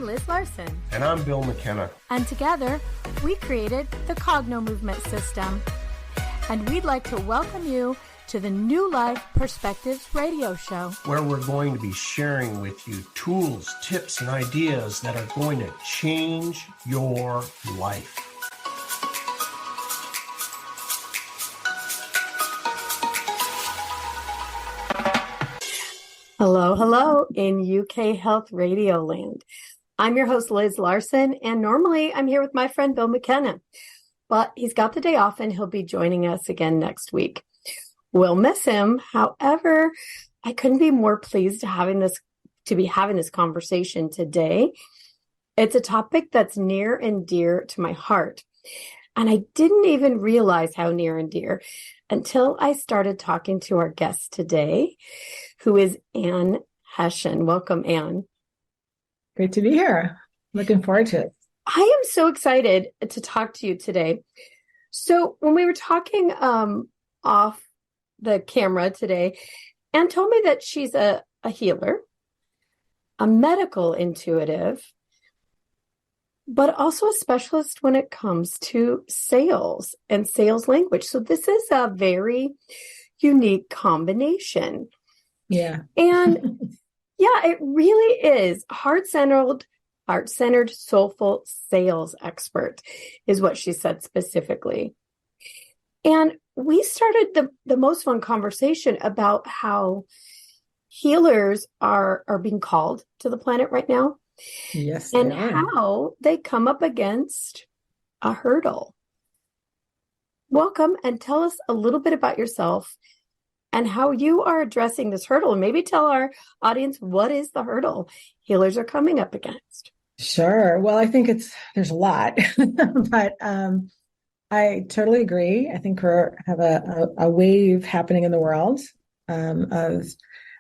Liz Larson. And I'm Bill McKenna. And together, we created the Cogno Movement System. And we'd like to welcome you to the New Life Perspectives radio show, where we're going to be sharing with you tools, tips, and ideas that are going to change your life. Hello, hello in UK Health Radio Land. I'm your host, Liz Larson, and normally I'm here with my friend, Bill McKenna. But he's got the day off and he'll be joining us again next week. We'll miss him. However, I couldn't be more pleased to be having this conversation today. It's a topic that's near and dear to my heart. And I didn't even realize how near and dear until I started talking to our guest today, who is Hession. Welcome, Anne. Great to be here. Looking forward to it. I am so excited to talk to you today. So when we were talking off the camera today, Anne told me that she's a healer, a medical intuitive, but also a specialist when it comes to sales and sales language. So this is a very unique combination. Yeah. And yeah, it really is heart-centered, soulful sales expert is what she said specifically. And we started the most fun conversation about how healers are being called to the planet right now. Yes. And how they come up against a hurdle. Welcome, and tell us a little bit about yourself and how you are addressing this hurdle. And maybe tell our audience, what is the hurdle healers are coming up against? Sure. Well, I think there's a lot, but I totally agree. I think we have a wave happening in the world of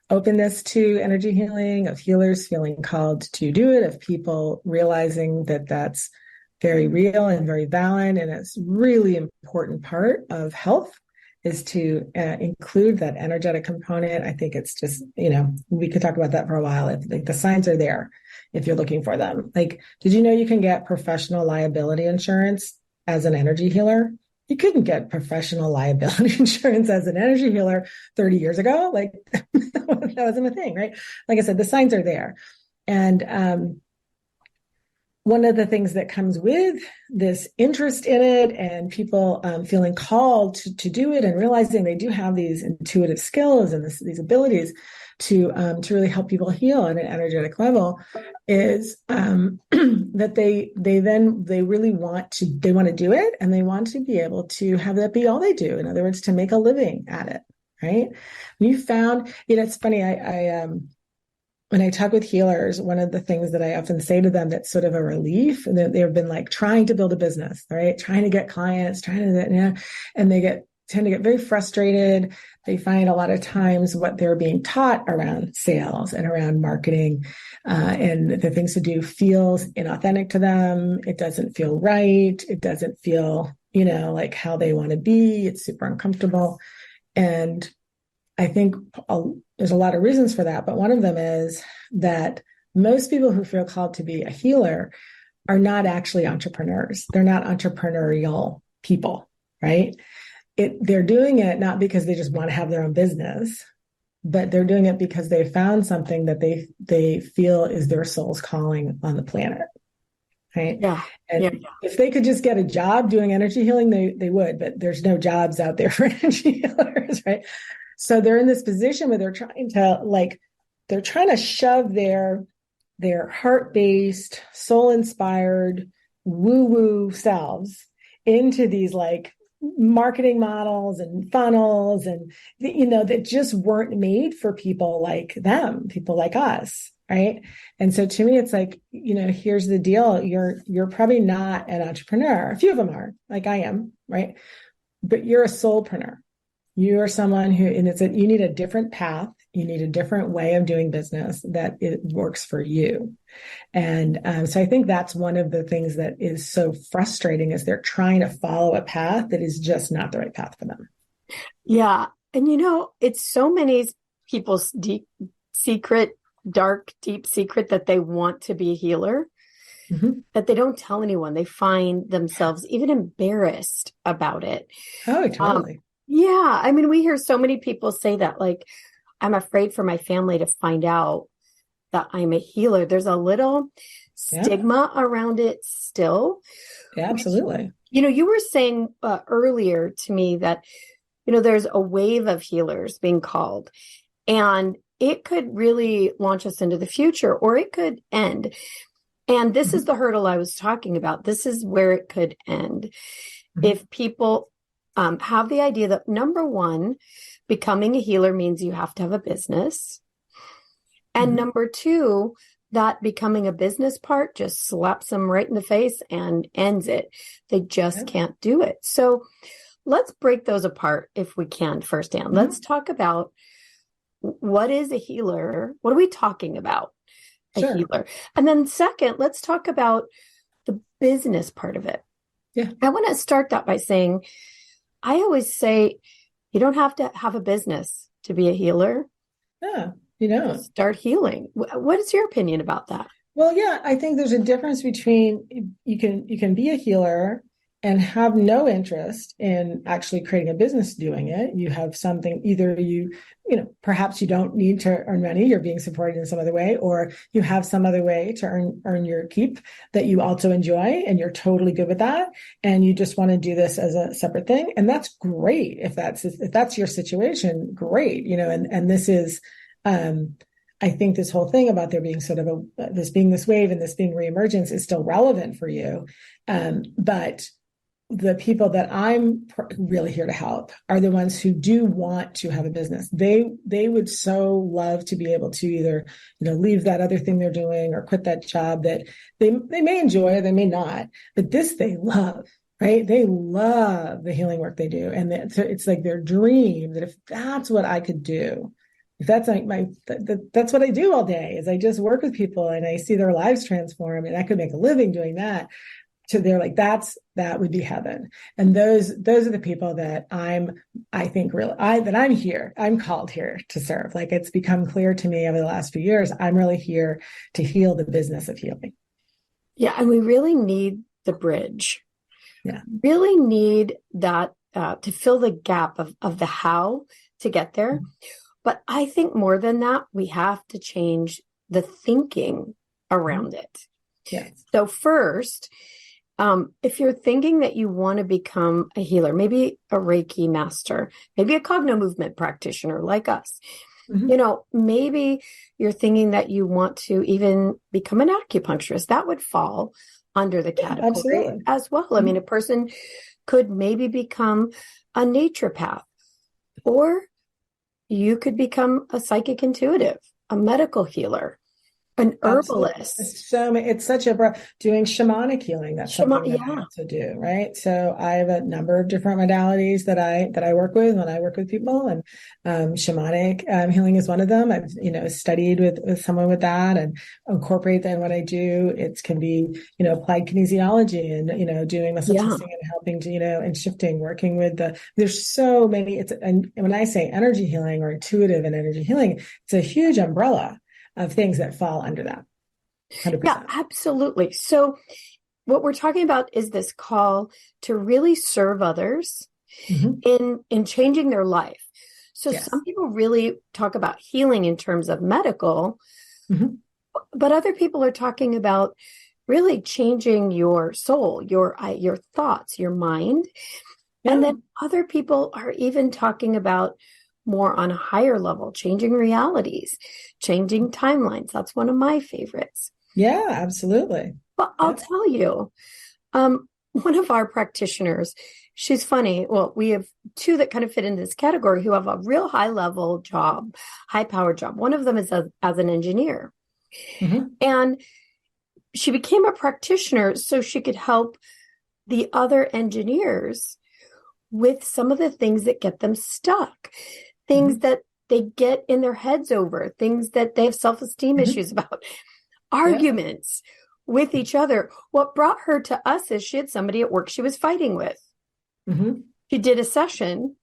openness to energy healing, of healers feeling called to do it, of people realizing that that's very real and very valid. And it's really important part of health is to include that energetic component. I think it's just, we could talk about that for a while. Like the signs are there if you're looking for them. Like, did you know you can get professional liability insurance as an energy healer? You couldn't get professional liability insurance as an energy healer 30 years ago. Like that wasn't a thing, right? Like I said, the signs are there. And one of the things that comes with this interest in it and people feeling called to do it and realizing they do have these intuitive skills and these abilities to really help people heal on an energetic level is that they really want to do it, and they want to be able to have that be all they do. In other words, to make a living at it, right? You found, it's funny, I when I talk with healers, one of the things that I often say to them that's sort of a relief, and they've been like trying to build a business, right? Trying to get clients, and they tend to get very frustrated. They find a lot of times what they're being taught around sales and around marketing and the things to do feels inauthentic to them. It doesn't feel right. It doesn't feel, like how they want to be. It's super uncomfortable. And I think there's a lot of reasons for that, but one of them is that most people who feel called to be a healer are not actually entrepreneurs. They're not entrepreneurial people, right? They're doing it not because they just want to have their own business, but they're doing it because they found something that they feel is their soul's calling on the planet, right? Yeah. And if they could just get a job doing energy healing, they would, but there's no jobs out there for energy healers, right? So they're in this position where they're trying to shove their heart-based, soul-inspired, woo-woo selves into these like marketing models and funnels and, that just weren't made for people like them, people like us. Right. And so to me, it's like, here's the deal. You're probably not an entrepreneur. A few of them are, like I am. Right. But you're a soulpreneur. You are someone who, and you need a different path. You need a different way of doing business that it works for you. And so I think that's one of the things that is so frustrating is they're trying to follow a path that is just not the right path for them. Yeah. And it's so many people's deep secret that they want to be a healer. that they don't tell anyone. They find themselves even embarrassed about it. Oh, totally. Yeah. I mean, we hear so many people say that, like, I'm afraid for my family to find out that I'm a healer. There's a little stigma around it still. Yeah, absolutely. Which, you were saying earlier to me that, there's a wave of healers being called, and it could really launch us into the future, or it could end. And this is the hurdle I was talking about. This is where it could end. If people have the idea that, number one, becoming a healer means you have to have a business. And number two, that becoming a business part just slaps them right in the face and ends it. They just can't do it. So let's break those apart if we can firsthand. Let's talk about, what is a healer? What are we talking about? A healer. And then second, let's talk about the business part of it. Yeah. I want to start that by saying, I always say, you don't have to have a business to be a healer. Yeah, you don't. Start healing. What is your opinion about that? Well, yeah, I think there's a difference between you can be a healer and have no interest in actually creating a business doing it. You have something, either perhaps you don't need to earn money, you're being supported in some other way, or you have some other way to earn your keep that you also enjoy, and you're totally good with that. And you just want to do this as a separate thing. And that's great. If that's your situation, great. And this is, I think this whole thing about there being sort of this being this wave and this being reemergence is still relevant for you. But the people that I'm really here to help are the ones who do want to have a business. They would so love to be able to either, leave that other thing they're doing or quit that job that they may enjoy or they may not, but this they love, right? They love the healing work they do. And it's like their dream that if that's what I could do, if that's like that's what I do all day, is I just work with people and I see their lives transform, and I could make a living doing that. So they're like, that would be heaven. And those are the people that I'm here. I'm called here to serve. Like, it's become clear to me over the last few years, I'm really here to heal the business of healing. Yeah. And we really need the bridge. Yeah. Really need that to fill the gap of the how to get there. But I think more than that, we have to change the thinking around it. Yes. So first, if you're thinking that you want to become a healer, maybe a Reiki master, maybe a cognitive movement practitioner like us, maybe you're thinking that you want to even become an acupuncturist. That would fall under the category as well. I mean, a person could maybe become a naturopath, or you could become a psychic intuitive, a medical healer, an herbalist. It's such a doing shamanic healing. That's something that I also do, right? So I have a number of different modalities that I work with when I work with people, and shamanic healing is one of them. I've studied with someone with that and incorporate that in what I do. It can be applied kinesiology and doing muscle testing and helping to and shifting, working with there's so many. And when I say energy healing or intuitive and energy healing, it's a huge umbrella of things that fall under that. 100%. Yeah, absolutely. So what we're talking about is this call to really serve others in changing their life. So some people really talk about healing in terms of medical, but other people are talking about really changing your soul, your thoughts, your mind. And then other people are even talking about more on a higher level, changing realities, changing timelines. That's one of my favorites. Yeah, absolutely. But I'll tell you, one of our practitioners, she's funny. Well, we have two that kind of fit into this category who have a real high level job, high power job. One of them is as an engineer. And she became a practitioner so she could help the other engineers with some of the things that get them stuck. Things that they get in their heads over, things that they have self-esteem issues about, arguments with each other. What brought her to us is she had somebody at work she was fighting with. She did a session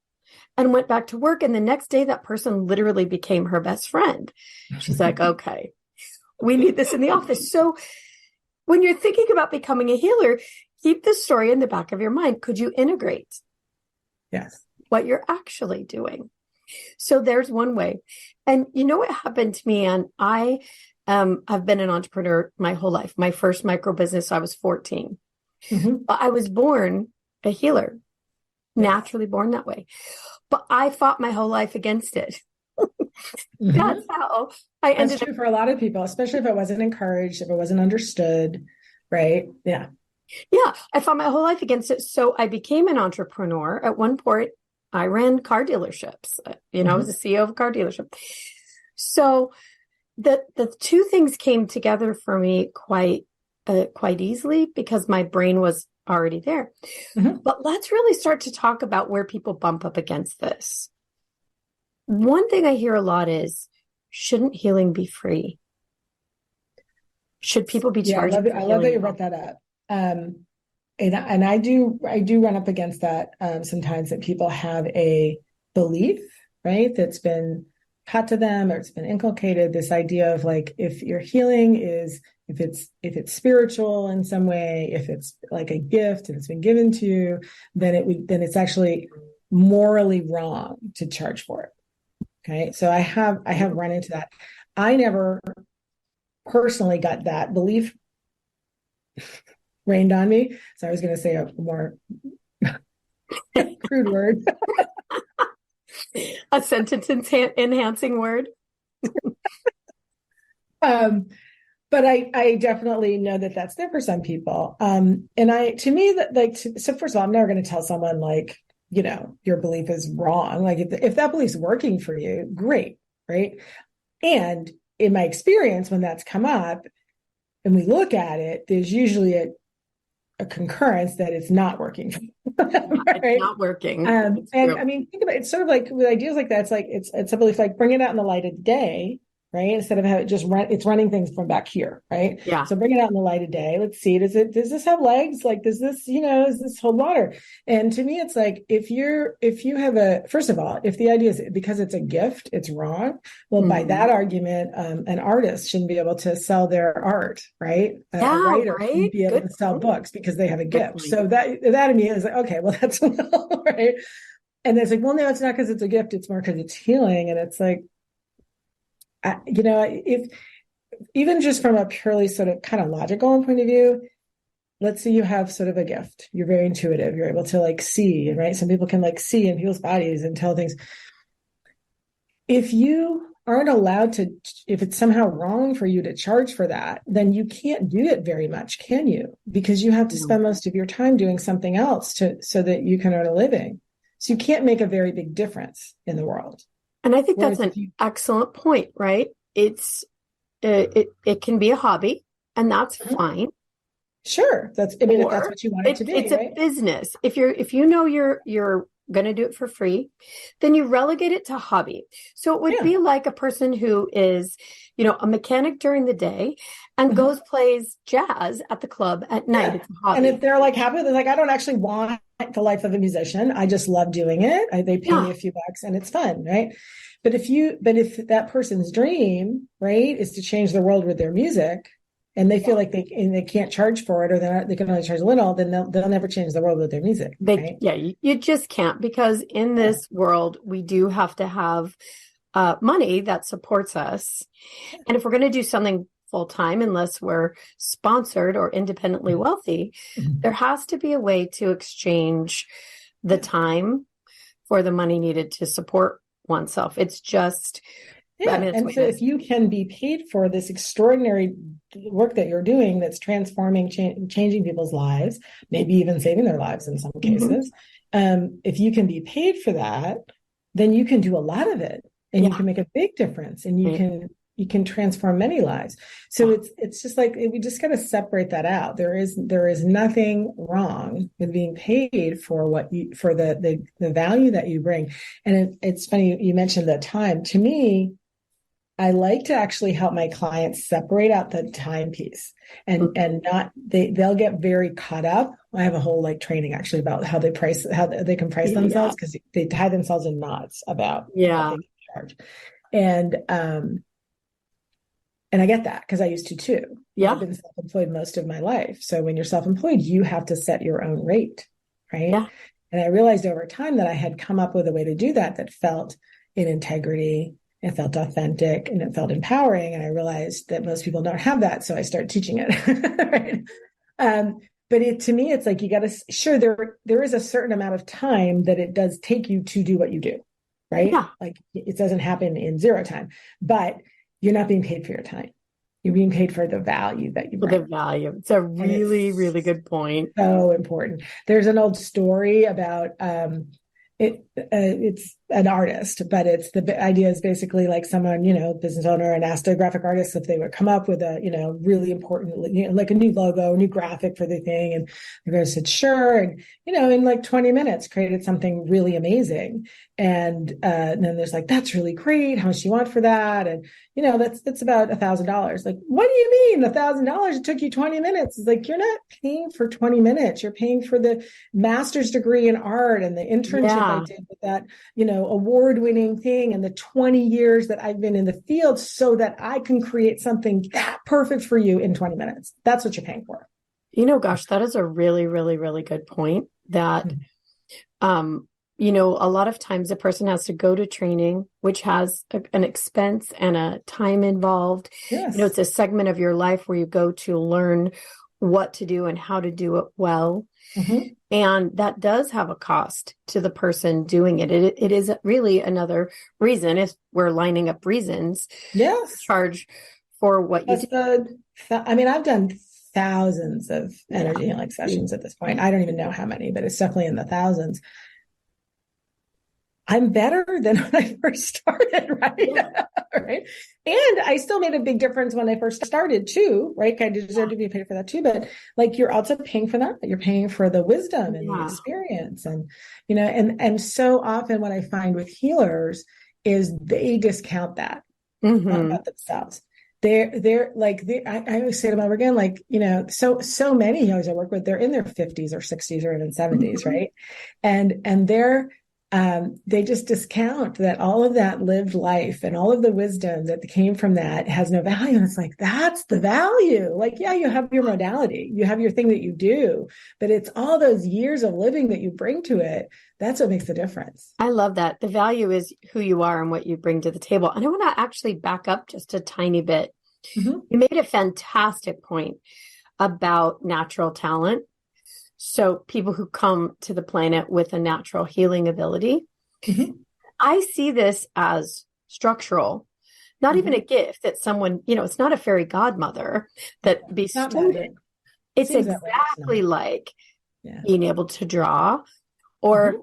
and went back to work. And the next day, that person literally became her best friend. She's like, okay, we need this in the office. So when you're thinking about becoming a healer, keep this story in the back of your mind. Could you integrate what you're actually doing? So there's one way. And you know what happened to me? And I've been an entrepreneur my whole life. My first micro business, I was 14. But I was born a healer, naturally born that way. But I fought my whole life against it. That's how I ended up. That's true for a lot of people, especially if it wasn't encouraged, if it wasn't understood, right? Yeah, I fought my whole life against it. So I became an entrepreneur. At one point, I ran car dealerships. I was the CEO of a car dealership. So the two things came together for me quite easily because my brain was already there. But let's really start to talk about where people bump up against this. One thing I hear a lot is, shouldn't healing be free? Should people be charged? I love that you brought that up. And I do run up against that sometimes, that people have a belief, right, that's been taught to them or it's been inculcated, this idea of like, if your healing is, if it's spiritual in some way, if it's like a gift and it's been given to you, then it's actually morally wrong to charge for it. Okay. So I have run into that. I never personally got that belief rained on me. So I was going to say a more crude word. A sentence enhancing word. But I definitely know that that's there for some people. So first of all, I'm never going to tell someone like, your belief is wrong. Like if that belief's working for you, great. Right. And in my experience, when that's come up and we look at it, there's usually a concurrence that it's not working. Right? It's not working. And I mean, think about it. It's sort of like with ideas like that. It's like, it's a belief, like bring it out in the light of day, right? Instead of having it just it's running things from back here, right? Yeah. So bring it out in the light of day. Let's see. Does this have legs? Like, does this, is this hold water? And to me, it's like, if you have first of all, if the idea is because it's a gift, it's wrong. Well, by that argument, an artist shouldn't be able to sell their art, right? A writer shouldn't be able to sell books because they have a gift. So that to me is like, okay, well, that's right. And it's like, well, no, it's not because it's a gift. It's more because it's healing. And it's like, if even just from a purely sort of kind of logical point of view, let's say you have sort of a gift, you're very intuitive, you're able to like see, right? Some people can like see in people's bodies and tell things. If you aren't allowed to, if it's somehow wrong for you to charge for that, then you can't do it very much, can you? Because you have to spend most of your time doing something else so that you can earn a living. So you can't make a very big difference in the world. And I think that's an excellent point, right? It can be a hobby, and that's fine. Sure, if that's what you want it to be. It's right? a business. If you know you're going to do it for free, then you relegate it to hobby. So it would be like a person who is, a mechanic during the day and plays jazz at the club at night. It's a hobby. And if they're like happy, they're like, I don't actually want the life of a musician. I just love doing it. They pay me a few bucks and it's fun, right? But if that person's dream, right, is to change the world with their music, and they feel like they can't charge for it, or they can only charge a little, then they'll never change the world with their music. Right? You just can't, because in this world we do have to have money that supports us, and if we're going to do something full time, unless we're sponsored or independently wealthy, there has to be a way to exchange the time for the money needed to support oneself. It's just. And so if you can be paid for this extraordinary work that you're doing that's transforming, changing people's lives, maybe even saving their lives in some cases, if you can be paid for that, then you can do a lot of it, and you can make a big difference, and you can transform many lives. So it's just like, we just got to separate that out. There is nothing wrong with being paid for for the value that you bring. And it's funny you mentioned the time. To me, I like to actually help my clients separate out the time piece, and not they'll get very caught up. I have a whole training actually about how they can price themselves, because they tie themselves in knots about what they can charge. And And I get that because I used to too. Yeah. I've been self-employed most of my life. So when you're self-employed, you have to set your own rate, right? Yeah. And I realized over time that I had come up with a way to do that that felt in integrity, it felt authentic, and it felt empowering. And I realized that most people don't have that. So I started teaching it. Right? But to me, it's like, you got to, sure, there is a certain amount of time that it does take you to do what you do, right? Yeah. Like it doesn't happen in zero time, but you're not being paid for your time. You're being paid for the value that you bring. For the value. It's a really, really good point. So important. There's an old story about it's an artist, but the idea is basically like someone, business owner, and asked a graphic artist if they would come up with a, really important, like a new logo, a new graphic for the thing. And the guy said, sure. And, in like 20 minutes created something really amazing. And then there's like, that's really great. How much do you want for that? And, that's about $1,000. Like, what do you mean $1,000? It took you 20 minutes. It's like, you're not paying for 20 minutes. You're paying for the master's degree in art and the internship I did with that, award-winning thing, and the 20 years that I've been in the field so that I can create something that perfect for you in 20 minutes. That's what you're paying for. Gosh, that is a really, really, really good point that, a lot of times a person has to go to training, which has an expense and a time involved. Yes. It's a segment of your life where you go to learn what to do and how to do it well. Mm-hmm. And that does have a cost to the person doing it. It is really another reason, if we're lining up reasons, yes, charge for what you do. I've done thousands of energy healing sessions at this point. I don't even know how many, but it's definitely in the thousands. I'm better than when I first started, right? Yeah. Right. And I still made a big difference when I first started too, right? I deserve to be paid for that too. But like, you're also paying for that. You're paying for the wisdom and the experience. And, and so often what I find with healers is they discount that about themselves. I always say to them over again, so many healers I work with, they're in their 50s or 60s or even 70s, right? And they just discount that all of that lived life and all of the wisdom that came from that has no value. And it's like, that's the value. Like, yeah, you have your modality, you have your thing that you do, but it's all those years of living that you bring to it. That's what makes the difference. I love that. The value is who you are and what you bring to the table. And I want to actually back up just a tiny bit. Mm-hmm. You made a fantastic point about natural talent. So people who come to the planet with a natural healing ability, mm-hmm. I see this as structural, not even a gift that someone, it's not a fairy godmother that bestowed it. It's exactly like being able to draw or,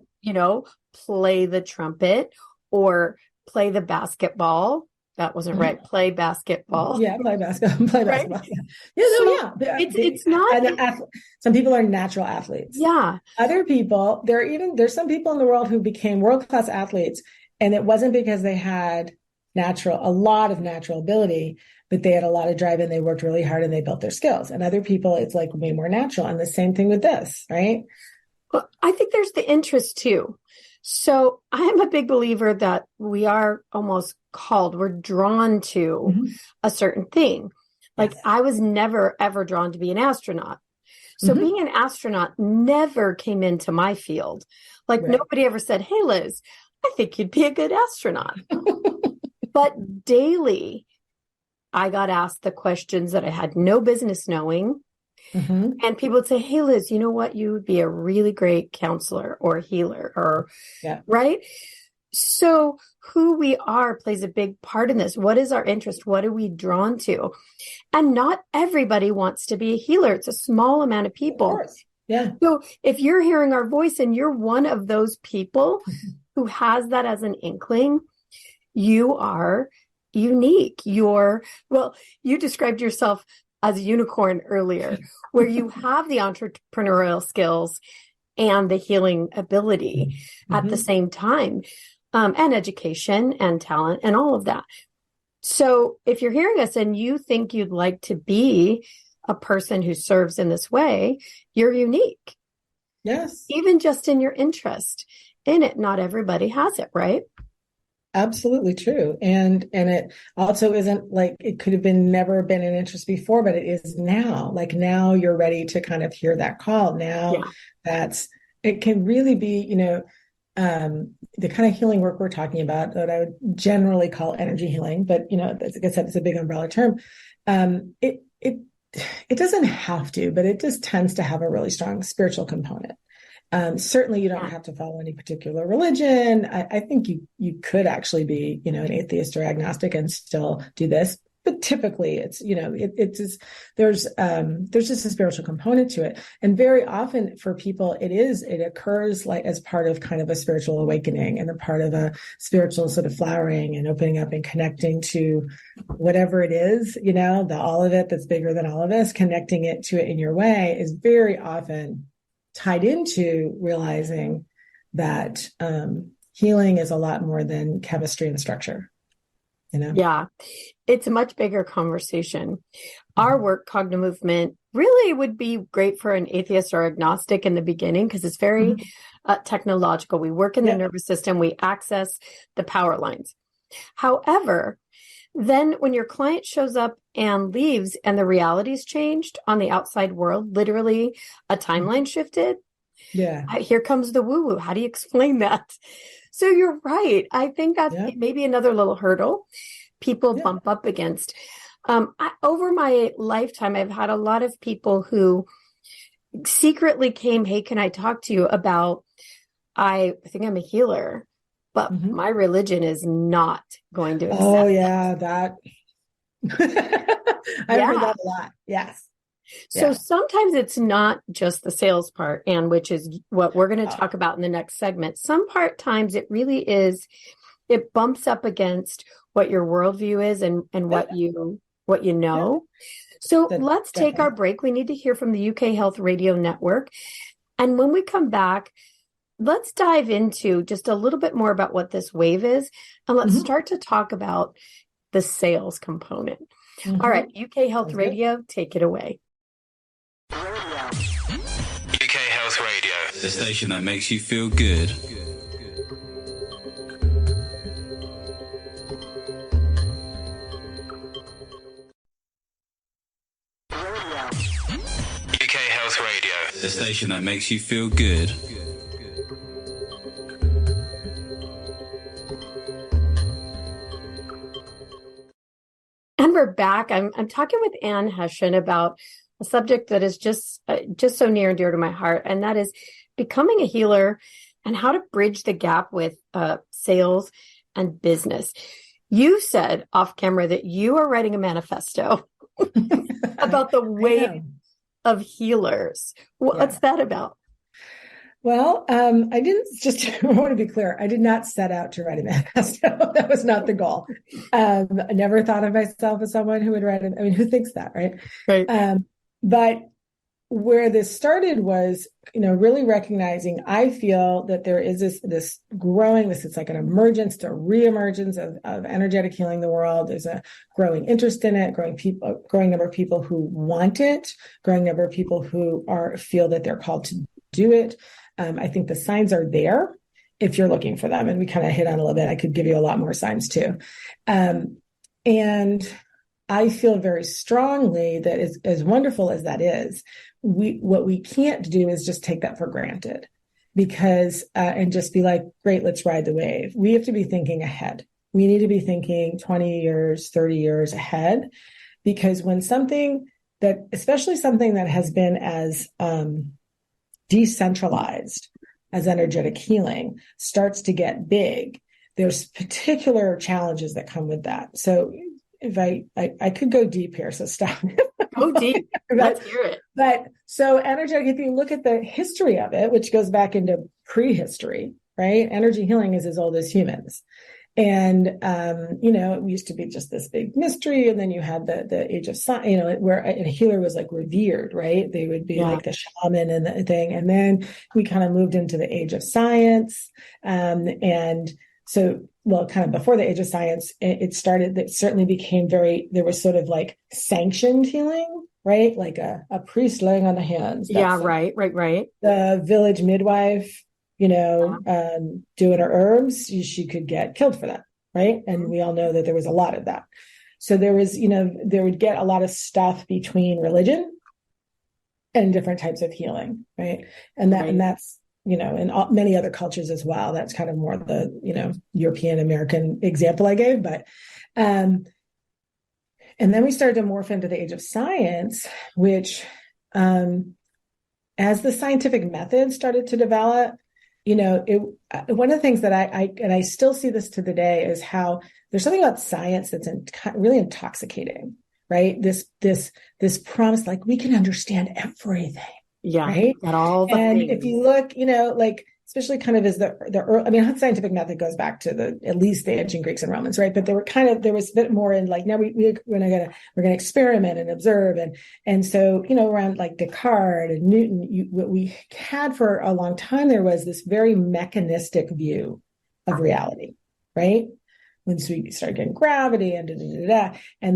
play the trumpet or play the basketball. That wasn't right. Play basketball. Yeah, play basketball. Right? Yeah. It's not. Some people are natural athletes. Yeah. Other people, there's some people in the world who became world-class athletes, and it wasn't because they had a lot of natural ability, but they had a lot of drive and they worked really hard and they built their skills. And other people, it's like way more natural. And the same thing with this, right? Well, I think there's the interest too. So I'm a big believer that we are almost we're drawn to a certain thing. Like I was never, ever drawn to be an astronaut. So being an astronaut never came into my field. Like nobody ever said, hey, Liz, I think you'd be a good astronaut. But daily, I got asked the questions that I had no business knowing. And people would say, hey, Liz, you know what? You would be a really great counselor or healer or right. So who we are plays a big part in this. What is our interest? What are we drawn to? And not everybody wants to be a healer. It's a small amount of people. Of course. Yeah. So if you're hearing our voice and you're one of those people who has that as an inkling, you are unique. You described yourself as a unicorn earlier, where you have the entrepreneurial skills and the healing ability at the same time, and education and talent and all of that. So if you're hearing us and you think you'd like to be a person who serves in this way, you're unique. Yes. Even just in your interest in it. Not everybody has it, right? absolutely true. And it also isn't like it could have been never been an interest before, but it is now. Like now you're ready to kind of hear that call. Now it can really be, the kind of healing work we're talking about that I would generally call energy healing, but like I said, it's a big umbrella term. It doesn't have to, but it just tends to have a really strong spiritual component. Certainly you don't have to follow any particular religion. I think you could actually be, an atheist or agnostic and still do this. But typically it's, there's just a spiritual component to it. And very often for people, it occurs like as part of kind of a spiritual awakening and a part of a spiritual sort of flowering and opening up and connecting to whatever it is, the all of it that's bigger than all of us, connecting it to it in your way is very often tied into realizing that healing is a lot more than chemistry and structure. Yeah, it's a much bigger conversation. Our work, Cognitive Movement, really would be great for an atheist or agnostic in the beginning because it's very technological. We work in the nervous system. We access the power lines. However, then when your client shows up and leaves and the reality's changed on the outside world, literally a timeline shifted. Yeah. Here comes the woo-woo. How do you explain that? So you're right. I think that's maybe another little hurdle people bump up against. Over my lifetime, I've had a lot of people who secretly came, hey, can I talk to you about, I think I'm a healer, but my religion is not going to accept that. I've heard that a lot. Yes. So sometimes it's not just the sales part, and which is what we're going to talk about in the next segment. Times it really is, it bumps up against what your worldview is and what you know. So let's take our break. We need to hear from the UK Health Radio Network. And when we come back, let's dive into just a little bit more about what this wave is. And let's start to talk about the sales component. All right, UK Health Radio, take it away. UK Health Radio, the station that makes you feel good. UK Health Radio, the station that makes you feel good. And we're back. I'm talking with Ann Hession about a subject that is just so near and dear to my heart, and that is becoming a healer and how to bridge the gap with sales and business. You said off camera that you are writing a manifesto about the wave of healers. What's that about? Well, I didn't I want to be clear. I did not set out to write a manifesto. That was not the goal. I never thought of myself as someone who would write it. I mean, who thinks that, right? Right. But where this started was, really recognizing, I feel that there is this growing, it's like an emergence to reemergence of energetic healing in the world. There's a growing interest in it, growing number of people who want it, growing number of people who feel that they're called to do it. I think the signs are there if you're looking for them. And we kind of hit on a little bit. I could give you a lot more signs too. And I feel very strongly that as wonderful as that is, what we can't do is just take that for granted because, and just be like, great, let's ride the wave. We have to be thinking ahead. We need to be thinking 20 years, 30 years ahead, because when especially something that has been as, decentralized as energetic healing starts to get big, there's particular challenges that come with that. So if I could go deep here, so stop. Go deep. Let's hear it. But so energetic, if you look at the history of it, which goes back into prehistory, right? Energy healing is as old as humans. And, it used to be just this big mystery. And then you had the age of science, where a healer was like revered, right? They would be like the shaman and the thing. And then we kind of moved into the age of science. And so, kind of before the age of science, it certainly became there was sort of like sanctioned healing, right? Like a priest laying on the hands. Right. The village midwife, doing her herbs, she could get killed for that, right? And we all know that there was a lot of that. So there was, there would get a lot of stuff between religion and different types of healing, right? And that's, in many other cultures as well. That's kind of more the, European American example I gave, but, and then we started to morph into the age of science, which, as the scientific method started to develop, one of the things that I still see this to the day is how there's something about science that's really intoxicating, right? This promise, like we can understand everything. Yeah. Right. At all the and things. If you look, like, especially kind of as the early, scientific method goes back to at least the ancient Greeks and Romans, right? But there was a bit more in like, now we're going to experiment and observe. And so, around like Descartes and Newton, what we had for a long time, there was this very mechanistic view of reality, right? Once we started getting gravity and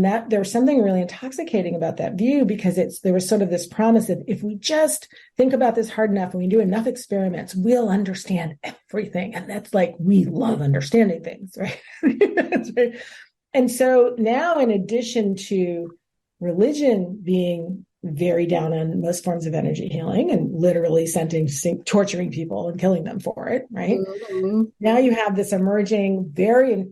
that there was something really intoxicating about that view, because there was sort of this promise that if we just think about this hard enough and we do enough experiments, we'll understand everything. And that's like, we love understanding things, right? That's right. And so now, in addition to religion being very down on most forms of energy healing and literally torturing people and killing them for it, right? Mm-hmm. Now you have this emerging, very,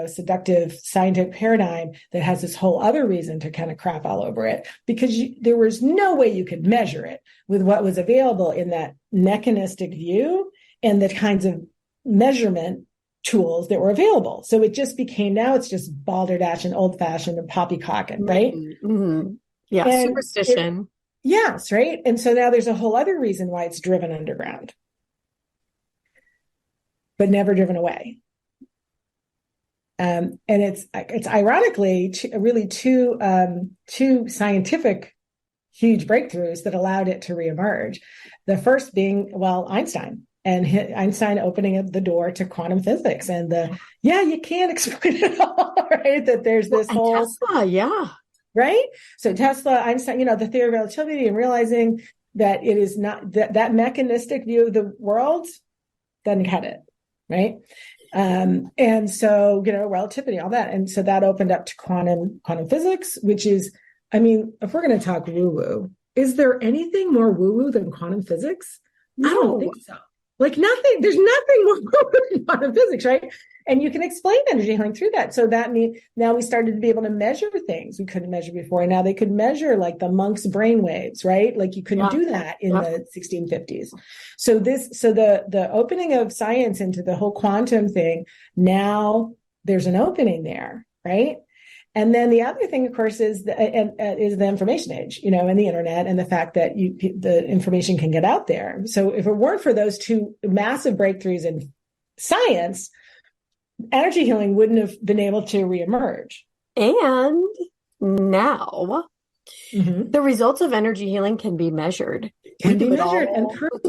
seductive scientific paradigm that has this whole other reason to kind of crap all over it, because there was no way you could measure it with what was available in that mechanistic view and the kinds of measurement tools that were available. So it just became, now it's just balderdash and old fashioned and poppycocking, right? Mm-hmm. Yeah, and superstition. Yes, right. And so now there's a whole other reason why it's driven underground, but never driven away. And it's ironically really two scientific huge breakthroughs that allowed it to reemerge. The first being, Einstein. And Einstein opening up the door to quantum physics and you can't explain it all, right? That there's this whole Tesla, yeah. Right? So Tesla, Einstein, the theory of relativity, and realizing that it is not that mechanistic view of the world doesn't cut it, right? And so, relativity, all that. And so that opened up to quantum physics, which is, if we're going to talk woo-woo, is there anything more woo-woo than quantum physics? I don't think so. Like there's nothing more woo-woo than quantum physics, right? And you can explain energy healing through that. So that means now we started to be able to measure things we couldn't measure before. And now they could measure like the monk's brain waves, right? Like you couldn't do that in the 1650s. So the opening of science into the whole quantum thing, now there's an opening there, right? And then the other thing, of course, is the information age, and the internet, and the fact that the information can get out there. So if it weren't for those two massive breakthroughs in science, energy healing wouldn't have been able to reemerge. And now the results of energy healing can be measured. And proved.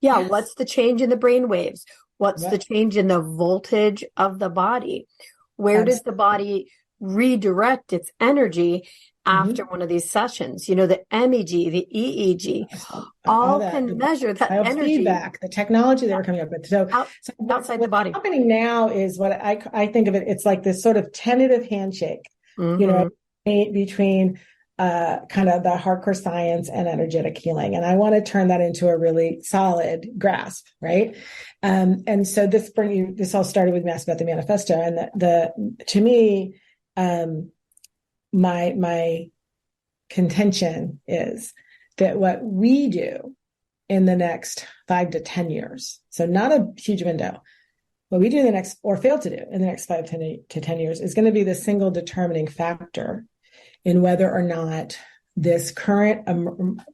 Yeah. Yes. What's the change in the brain waves? What's the change in the voltage of the body? Where does the body redirect its energy after one of these sessions? The MEG, the EEG, all can measure that energy. Feedback, the technology that we're coming up with. So outside the body. What's happening now is what I think of it. It's like this sort of tentative handshake, between kind of the hardcore science and energetic healing. And I want to turn that into a really solid grasp, right? And so this all started with Mass About the Manifesto. And to me, my contention is that what we do in the next 5 to 10 years, so not a huge window, what we do in the next, or fail to do in the next 5 to 10 years, is going to be the single determining factor in whether or not this current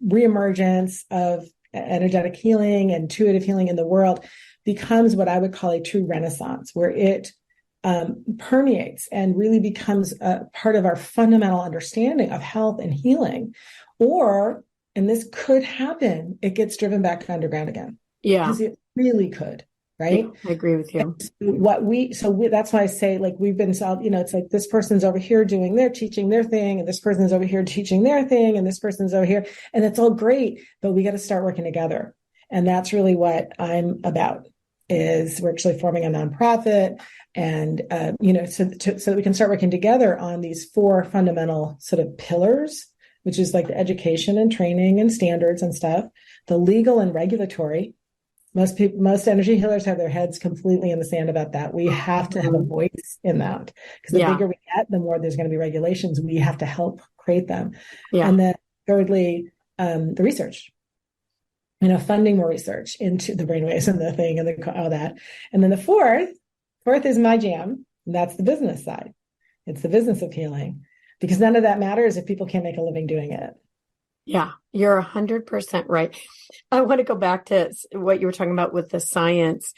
reemergence of energetic healing and intuitive healing in the world becomes what I would call a true renaissance, where it permeates and really becomes a part of our fundamental understanding of health and healing. Or, and this could happen, it gets driven back underground again. Yeah. Because it really could, right? Yeah, I agree with you. That's why I say, like, we've been, it's like this person's over here teaching their thing, and this person's over here teaching their thing, and this person's over here, and it's all great, but we got to start working together. And that's really what I'm about. Is we're actually forming a nonprofit And, so that we can start working together on these 4 fundamental sort of pillars, which is like the education and training and standards and stuff, the legal and regulatory. Most energy healers have their heads completely in the sand about that. We have to have a voice in that, because the bigger we get, the more there's going to be regulations. We have to help create them. Yeah. And then thirdly, the research, funding more research into the brainwaves and the thing and all that. And then the fourth is my jam. And that's the business side. It's the business of healing, because none of that matters if people can't make a living doing it. Yeah, you're 100% right. I want to go back to what you were talking about with the science.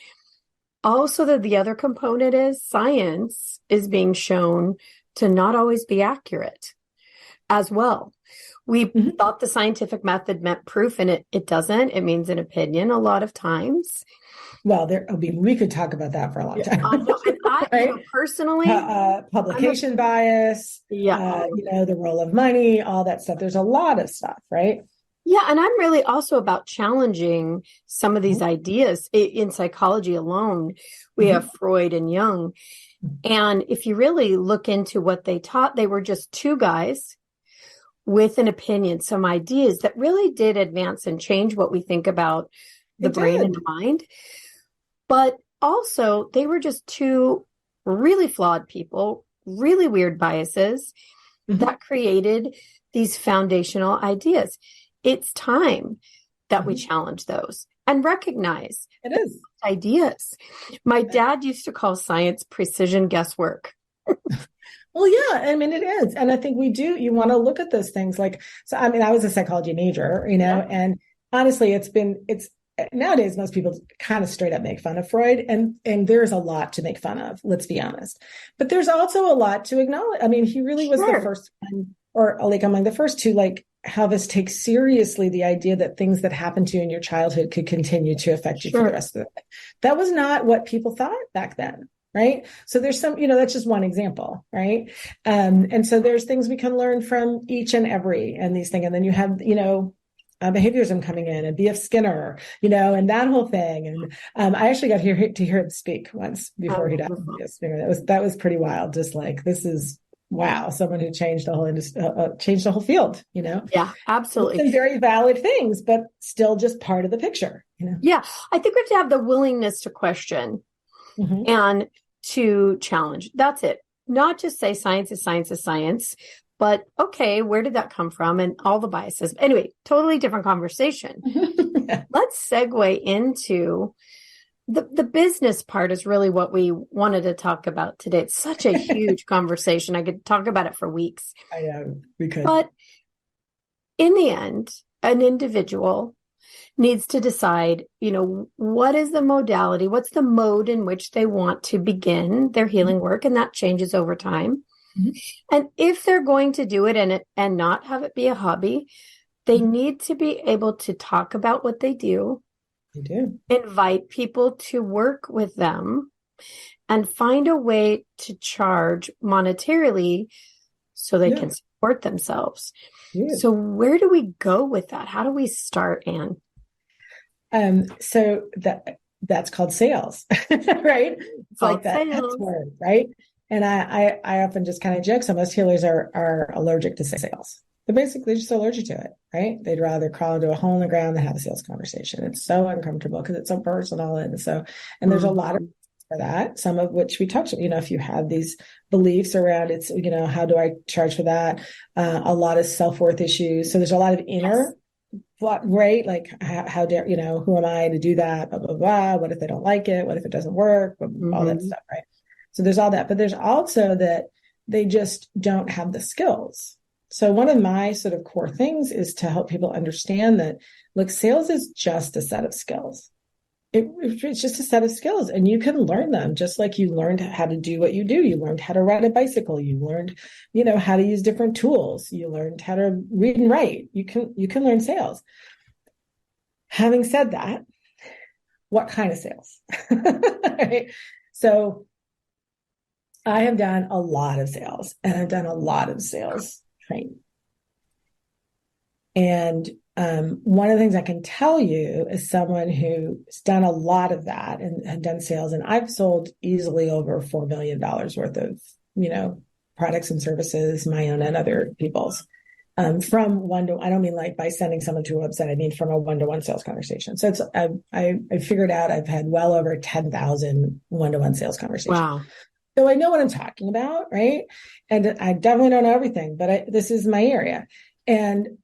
Also, the other component is science is being shown to not always be accurate as well. We thought the scientific method meant proof, and it doesn't. It means an opinion a lot of times. Well, we could talk about that for a long time. I right? Personally, publication bias, the role of money, all that stuff. There's a lot of stuff, right? Yeah, and I'm really also about challenging some of these ideas. In psychology alone, we have Freud and Jung. And if you really look into what they taught, they were just 2 guys with an opinion, some ideas that really did advance and change what we think about the brain and the mind. But also, they were just 2 really flawed people, really weird biases that created these foundational ideas. It's time that we challenge those and recognize it is ideas. My dad used to call science precision guesswork. Well, yeah, I mean, it is. And I think you want to look at those things I was a psychology major, and honestly, nowadays, most people kind of straight up make fun of Freud, and there's a lot to make fun of, let's be honest. But there's also a lot to acknowledge. I mean, he really was the first one, or among the first to have us take seriously the idea that things that happened to you in your childhood could continue to affect you for the rest of the life. That was not what people thought back then. Right. So there's some, that's just one example. Right. And so there's things we can learn from each and every, and these things. And then you have, behaviorism coming in, and B.F. Skinner, and that whole thing. And I actually got to hear him speak once before he died. That was pretty wild. Just this is wow, someone who changed the whole industry, changed the whole field. Yeah, absolutely. Some very valid things, but still just part of the picture. Yeah, I think we have to have the willingness to question and to challenge. That's it. Not just say science is science. But okay, where did that come from? And all the biases. Anyway, totally different conversation. Let's segue into the business part is really what we wanted to talk about today. It's such a huge conversation. I could talk about it for weeks. I know, we could. But in the end, an individual needs to decide, what is the modality? What's the mode in which they want to begin their healing work? And that changes over time. And if they're going to do it and not have it be a hobby, they need to be able to talk about what they do. They do. Invite people to work with them and find a way to charge monetarily so they can support themselves. Yeah. So where do we go with that? How do we start, Anne? So that's called sales, right? It's like that word, right? And I often just kind of joke. So most healers are allergic to sales. They're basically just allergic to it, right? They'd rather crawl into a hole in the ground than have a sales conversation. It's so uncomfortable because it's so personal. And there's a lot of for that, some of which we talked about, if you have these beliefs around it's, how do I charge for that? A lot of self-worth issues. So there's a lot of inner, right? Like how dare, who am I to do that? Blah, blah, blah. What if they don't like it? What if it doesn't work? All that stuff, right? So there's all that, but there's also that they just don't have the skills. So one of my sort of core things is to help people understand that, look, sales is just a set of skills. It's just a set of skills, and you can learn them just like you learned how to do what you do. You learned how to ride a bicycle. You learned, how to use different tools. You learned how to read and write. You can learn sales. Having said that, what kind of sales? Right? So I have done a lot of sales, and I've done a lot of sales training. And one of the things I can tell you is someone who's done a lot of that and done sales, and I've sold easily over $4 million worth of, products and services, my own and other people's, from I don't mean like by sending someone to a website, I mean from a one-to-one sales conversation. So I figured out I've had well over 10,000 one-to-one sales conversations. Wow. So I know what I'm talking about, right? And I definitely don't know everything, but this is my area. And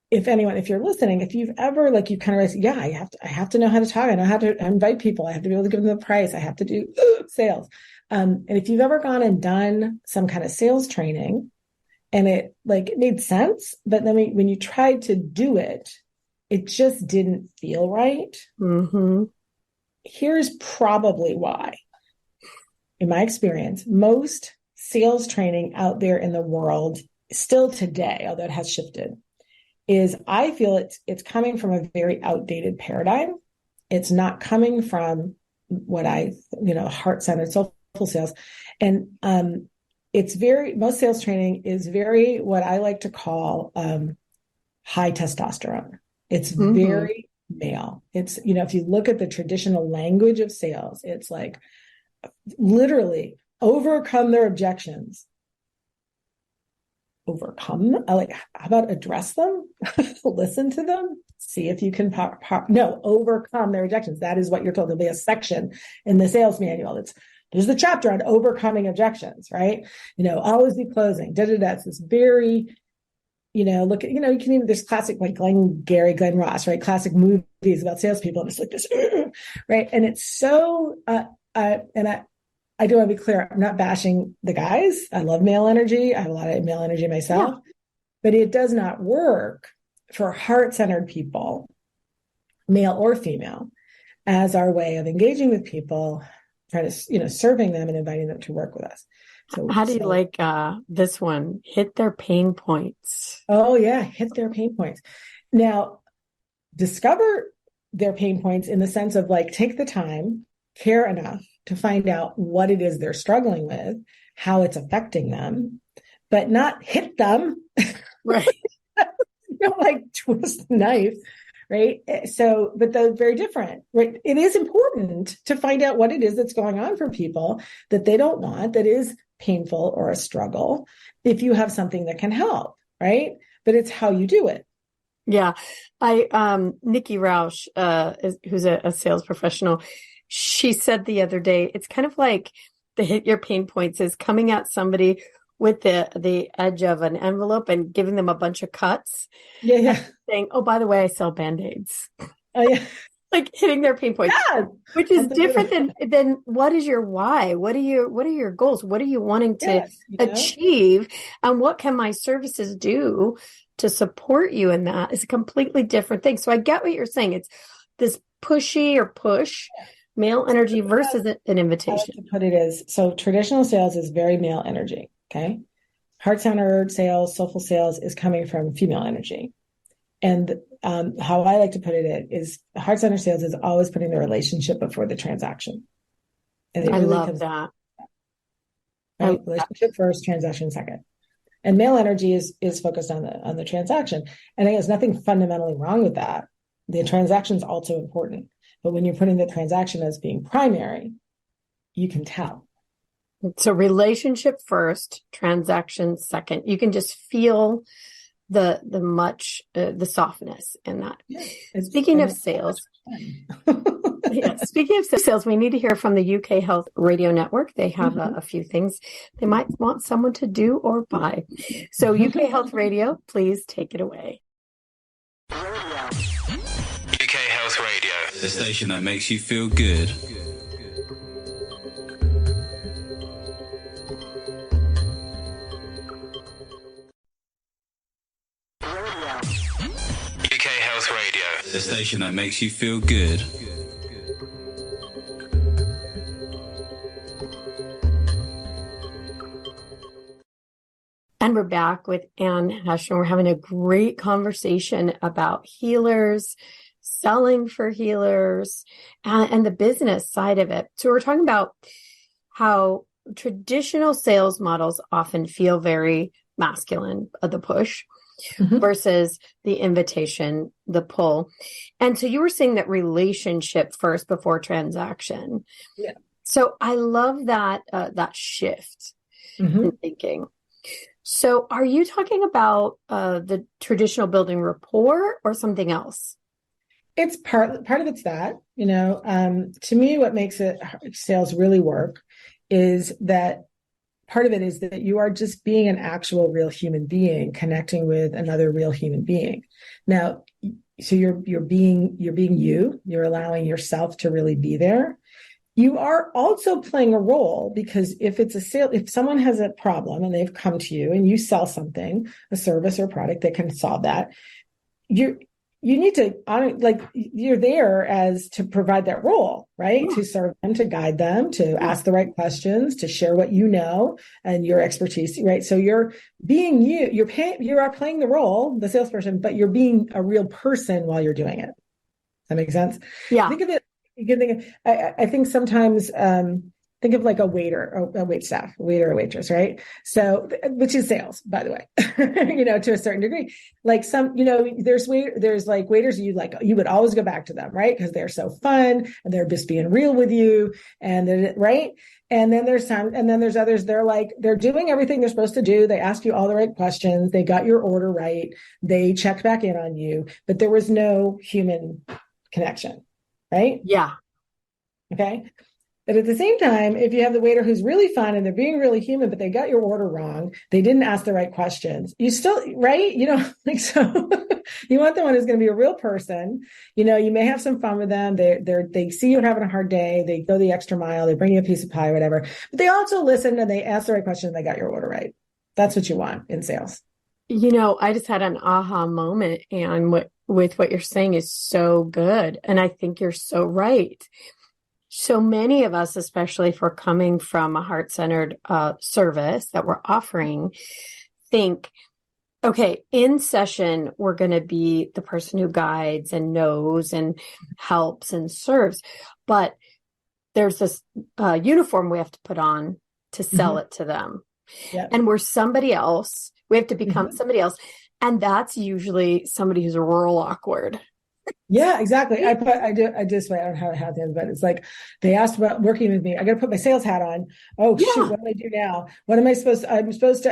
if you're listening, if you've ever, you kind of, I have to know how to talk. I know how to invite people. I have to be able to give them the price. I have to do sales. And if you've ever gone and done some kind of sales training and it made sense, but then when you tried to do it, it just didn't feel right. Mm-hmm. Here's probably why. In my experience, most sales training out there in the world still today, although it has shifted, is I feel it's coming from a very outdated paradigm. It's not coming from what heart-centered, soulful sales. And most sales training is very, what I like to call high testosterone. It's very male. It's, if you look at the traditional language of sales, it's like literally overcome their objections. Overcome them? How about address them? Listen to them? See if you can overcome their objections. That is what you're told. There'll be a section in the sales manual. There's the chapter on overcoming objections, right? Always be closing. It's this very, look at, you can even, there's classic Glenn Ross, right? Classic movies about salespeople. And it's like this, right? And it's so, and I do want to be clear, I'm not bashing the guys. I love male energy. I have a lot of male energy myself, but it does not work for heart-centered people, male or female, as our way of engaging with people, trying to, serving them and inviting them to work with us. So how do you like this one? Hit their pain points. Oh yeah. Hit their pain points. Now, discover their pain points in the sense of take the time, care enough to find out what it is they're struggling with, how it's affecting them, but not hit them. Right. Don't twist the knife. Right. So, but they're very different, right? It is important to find out what it is that's going on for people that they don't want, that is painful or a struggle, if you have something that can help, right? But it's how you do it. Yeah. Nikki Rausch, who's a sales professional, she said the other day, it's kind of like the hit your pain points is coming at somebody with the edge of an envelope and giving them a bunch of cuts. Yeah. Saying, oh, by the way, I sell Band-Aids. Oh, yeah. Hitting their pain points, which is different than what is your why? What are your goals? What are you wanting to achieve? And what can my services do to support you in that? Is a completely different thing. So I get what you're saying. It's this pushy or push male energy versus an invitation. To put it is, so traditional sales is very male energy. Okay. Heart-centered sales, soulful sales is coming from female energy. And how I like to put it is heart-centered sales is always putting the relationship before the transaction. And I love that. Right? Relationship first, transaction second. And male energy is focused on the transaction. And I think there's nothing fundamentally wrong with that. The transaction is also important. But when you're putting the transaction as being primary, you can tell. So relationship first, transaction second. You can just feel the softness in that. Yeah, speaking of sales, speaking of sales, we need to hear from the UK Health Radio Network. They have a few things they might want someone to do or buy. So UK Health Radio, please take it away. UK Health Radio, the station that makes you feel good. UK Health Radio, the station that makes you feel good. And we're back with Ann Hession. We're having a great conversation about healers, selling for healers, and the business side of it. So we're talking about how traditional sales models often feel very masculine, the push. versus the invitation, the pull. And so you were saying that relationship first before transaction. Yeah. So I love that, that shift in thinking. So are you talking about the traditional building rapport or something else? It's part of it's that, to me, what makes sales really work is that part of it is that you are just being an actual real human being connecting with another real human being. Now, so you're being you're allowing yourself to really be there. You are also playing a role because if someone has a problem and they've come to you and you sell something, a service or product that can solve that, you need to you're there as to provide that role, right? To serve them, to guide them, to ask the right questions, to share what you know and your expertise, right? So you're being you are playing the role, the salesperson, but you're being a real person while you're doing it. Does that make sense? Yeah. Think of it. I think sometimes think of like a waiter, a waiter or waitress, right? So, which is sales, by the way, to a certain degree. Like there's like waiters you would always go back to them, right? Because they're so fun and they're just being real with you, and right. And then there's others. They're doing everything they're supposed to do. They ask you all the right questions. They got your order right. They checked back in on you, but there was no human connection. Right? Yeah. Okay. But at the same time, if you have the waiter who's really fun and they're being really human, but they got your order wrong, they didn't ask the right questions, you still, right? So you want the one who's going to be a real person. You may have some fun with them. They see you're having a hard day. They go the extra mile. They bring you a piece of pie, whatever. But they also listen and they ask the right questions and they got your order right. That's what you want in sales. I just had an aha moment, and with what you're saying is so good. And I think you're so right. So many of us, especially if we're coming from a heart-centered service that we're offering, think, okay, in session, we're going to be the person who guides and knows and helps and serves. But there's this uniform we have to put on to sell it to them. Yep. And we're somebody else. We have to become somebody else. And that's usually somebody who's real awkward. Yeah, exactly. I don't have the end, but it's like they asked about working with me. I got to put my sales hat on. Oh, yeah. Shoot, what do I do now? What am I supposed to, I'm supposed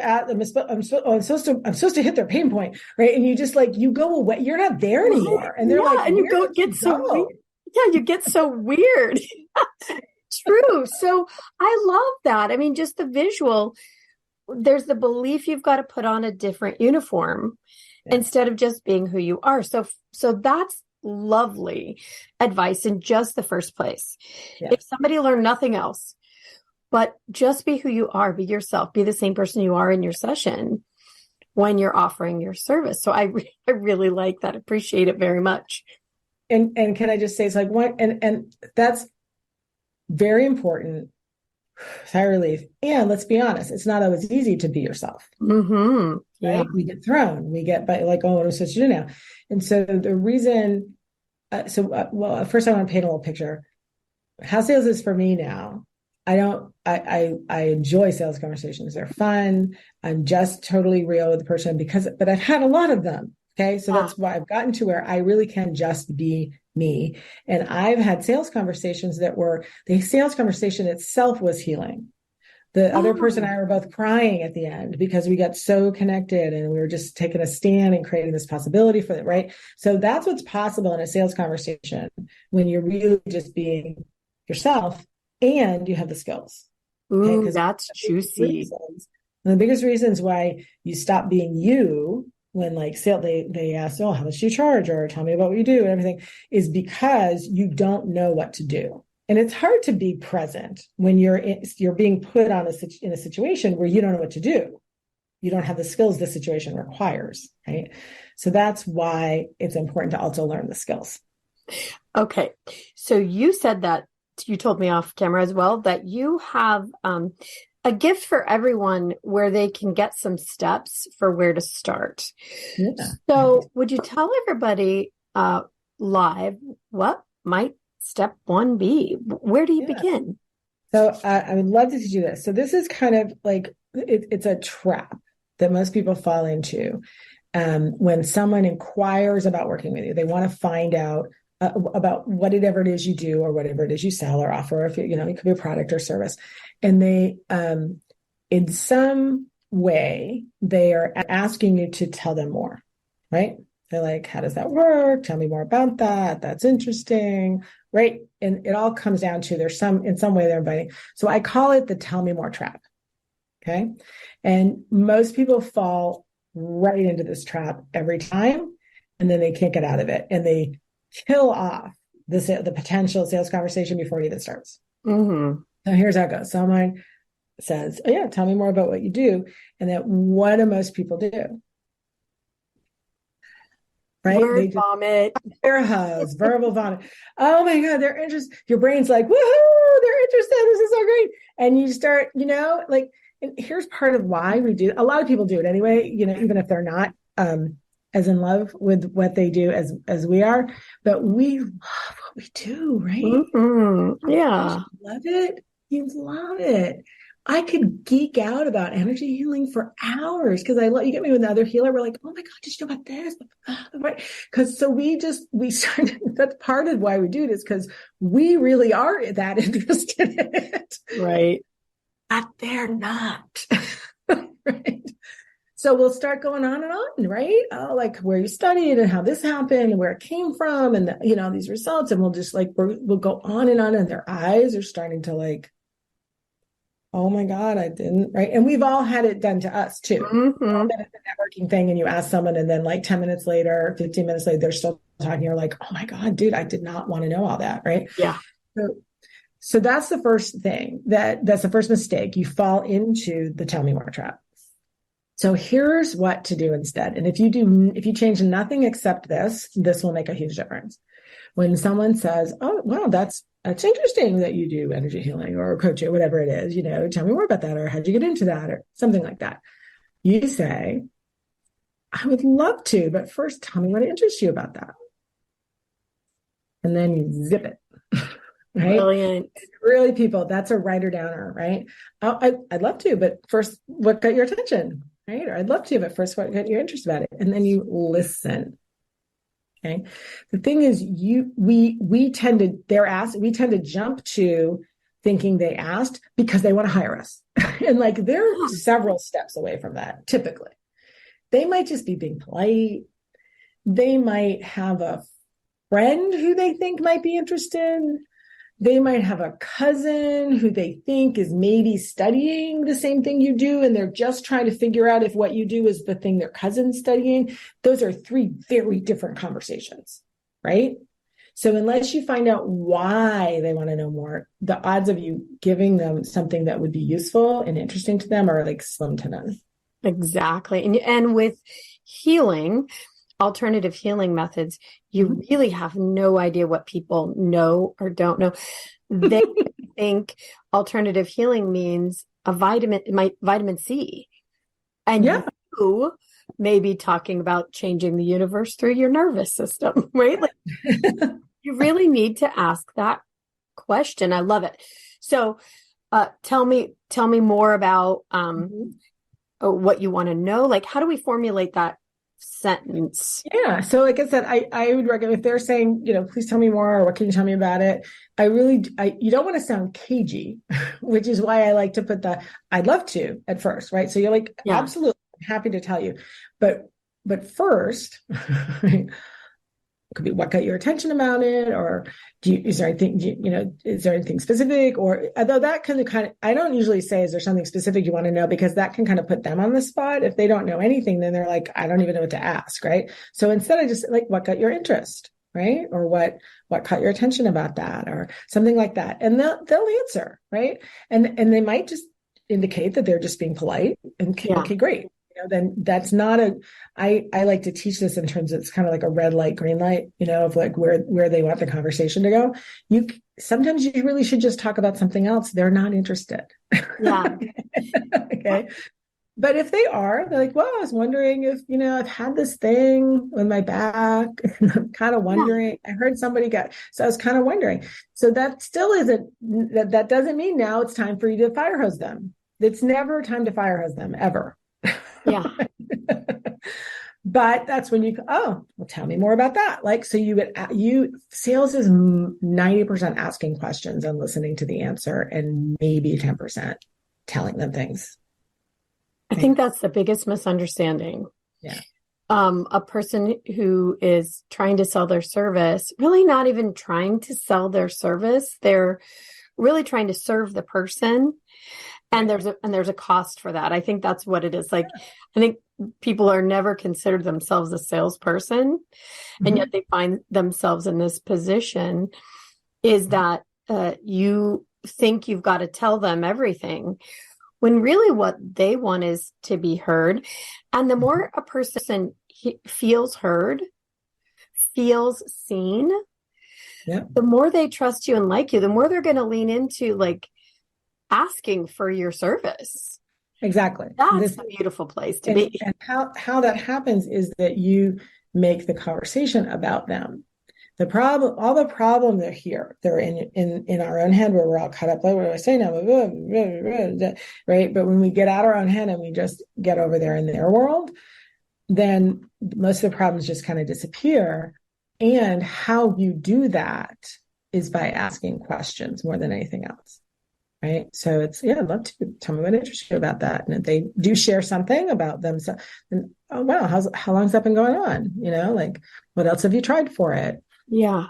to hit their pain point, right? And you just you go away. You're not there anymore. And they're and you get so weird. Yeah, you get so weird. True. So I love that. I mean, just the visual. There's the belief you've got to put on a different uniform instead of just being who you are. So that's lovely advice in just the first place. Yeah. If somebody learned nothing else, but just be who you are, be yourself, be the same person you are in your session when you're offering your service. So I really like that. Appreciate it very much. And can I just say, it's like what, and that's very important. Sigh of relief. And let's be honest, it's not always easy to be yourself. Mm-hmm. Yeah. Right? We get thrown. We get what am I supposed to do now? And so the reason, first I want to paint a little picture. How sales is for me now. I enjoy sales conversations. They're fun. I'm just totally real with the person but I've had a lot of them. Okay. So that's why I've gotten to where I really can just be me. And I've had sales conversations the sales conversation itself was healing. The other person and I were both crying at the end because we got so connected and we were just taking a stand and creating this possibility for it. Right. So that's what's possible in a sales conversation when you're really just being yourself and you have the skills. Ooh, okay? That's juicy. One of the biggest reasons why you stop being you when they ask, how much do you charge? Or tell me about what you do and everything, is because you don't know what to do. And it's hard to be present when you're being put in a situation where you don't know what to do. You don't have the skills the situation requires, right? So that's why it's important to also learn the skills. Okay. So you said that, you told me off camera as well, that you have a gift for everyone where they can get some steps for where to start. Yeah. So would you tell everybody live what might step 1 be? Where do you begin? So I would love to do this. So this is kind of like, it's a trap that most people fall into. when someone inquires about working with you, they want to find out about whatever it is you do or whatever it is you sell or offer, if it could be a product or service. And they, in some way, they are asking you to tell them more, right? They're like, how does that work? Tell me more about that. That's interesting, right? And it all comes down to in some way they're inviting. So I call it the tell me more trap. Okay. And most people fall right into this trap every time, and then they can't get out of it, and they kill off the potential sales conversation before it even starts. Mm-hmm. So here's how it goes. Someone says, oh, yeah, tell me more about what you do. And then what do most people do? Right? Word vomit. Air hugs, verbal vomit. Oh my God, they're interested. Your brain's like, woohoo, they're interested. This is so great. And you start, and here's part of why we do. A lot of people do it anyway, even if they're not as in love with what they do as we are, but we love what we do, right? Mm-hmm. Yeah. You love it. You love it. I could geek out about energy healing for hours because you get me with another healer. We're like, oh my God, did you know about this? Right? Because we started, that's part of why we do it is because we really are that interested in it. Right. But they're not. Right. So we'll start going on and on, right? Oh, like where you studied and how this happened and where it came from and these results. And we'll just we'll go on, and their eyes are starting to oh my God, I didn't, right? And we've all had it done to us too. Mm-hmm. That it's a networking thing and you ask someone and then 10 minutes later, 15 minutes later, they're still talking. You're like, oh my God, dude, I did not want to know all that, right? Yeah. So that's the first thing that's the first mistake. You fall into the tell me more trap. So here's what to do instead. And if you change nothing except this will make a huge difference. When someone says, oh, wow, that's interesting that you do energy healing or coaching, whatever it is, tell me more about that, or how'd you get into that, or something like that. You say, I would love to, but first tell me what interests you about that. And then you zip it. Right? Brilliant. Really, people, that's a writer downer, right? I'd love to, but first, what got your attention? Right? Or I'd love to, but first, what got your interest about it? And then you listen. Okay. The thing is, we tend to jump to thinking they asked because they want to hire us. And they're several steps away from that. Typically, they might just be being polite. They might have a friend who they think might be interested. They might have a cousin who they think is maybe studying the same thing you do, and they're just trying to figure out if what you do is the thing their cousin's studying. Those are three very different conversations, right? So unless you find out why they want to know more, the odds of you giving them something that would be useful and interesting to them are slim to none. Exactly. And with healing, alternative healing methods, you really have no idea what people know or don't know. They think alternative healing means vitamin C. And you may be talking about changing the universe through your nervous system, right? You really need to ask that question. I love it. So tell me more about what you want to know. How do we formulate that sentence? Yeah. So like I said, I would recommend if they're saying, please tell me more, or what can you tell me about it? You don't want to sound cagey, which is why I like to put I'd love to at first, right? So you're absolutely happy to tell you. But first, it could be what got your attention about it, or is there anything specific? Or although that kind of, I don't usually say, is there something specific you want to know? Because that can kind of put them on the spot. If they don't know anything, then they're like, I don't even know what to ask, right? So instead I just what got your interest, right? Or what caught your attention about that, or something like that. And they'll answer, right? And they might just indicate that they're just being polite and okay, great. Then that's not I like to teach this in terms of, it's kind of like a red light, green light, of where they want the conversation to go. Sometimes you really should just talk about something else. They're not interested. Yeah. Okay. But if they are, they're like, well, I was wondering if, I've had this thing with my back. I'm kind of wondering, I heard somebody so I was kind of wondering. So that still isn't, that doesn't mean now it's time for you to fire hose them. It's never time to fire hose them, ever. Yeah. But that's when you go, oh, well, tell me more about that. Like, so sales is 90% asking questions and listening to the answer, and maybe 10% telling them things. I think that's the biggest misunderstanding. Yeah. A person who is trying to sell their service, really not even trying to sell their service. They're really trying to serve the person. And there's a cost for that. I think that's what it is. Like, I think people are never considered themselves a salesperson, and yet they find themselves in this position, is that you think you've got to tell them everything, when really what they want is to be heard. And the more a person feels heard, feels seen, the more they trust you and like you, the more they're going to lean into like asking for your service. Exactly. That's a beautiful place to be. And how that happens is that you make the conversation about them. All the problem they're here. They're in our own head, where we're all caught up. Like, what do I say now? Right. But when we get out our own head and we just get over there in their world, then most of the problems just kind of disappear. And how you do that is by asking questions more than anything else. Right. So I'd love to tell me what interests you about that. And if they do share something about themselves, then, oh, wow, how long's that been going on? Like, what else have you tried for it? Yeah.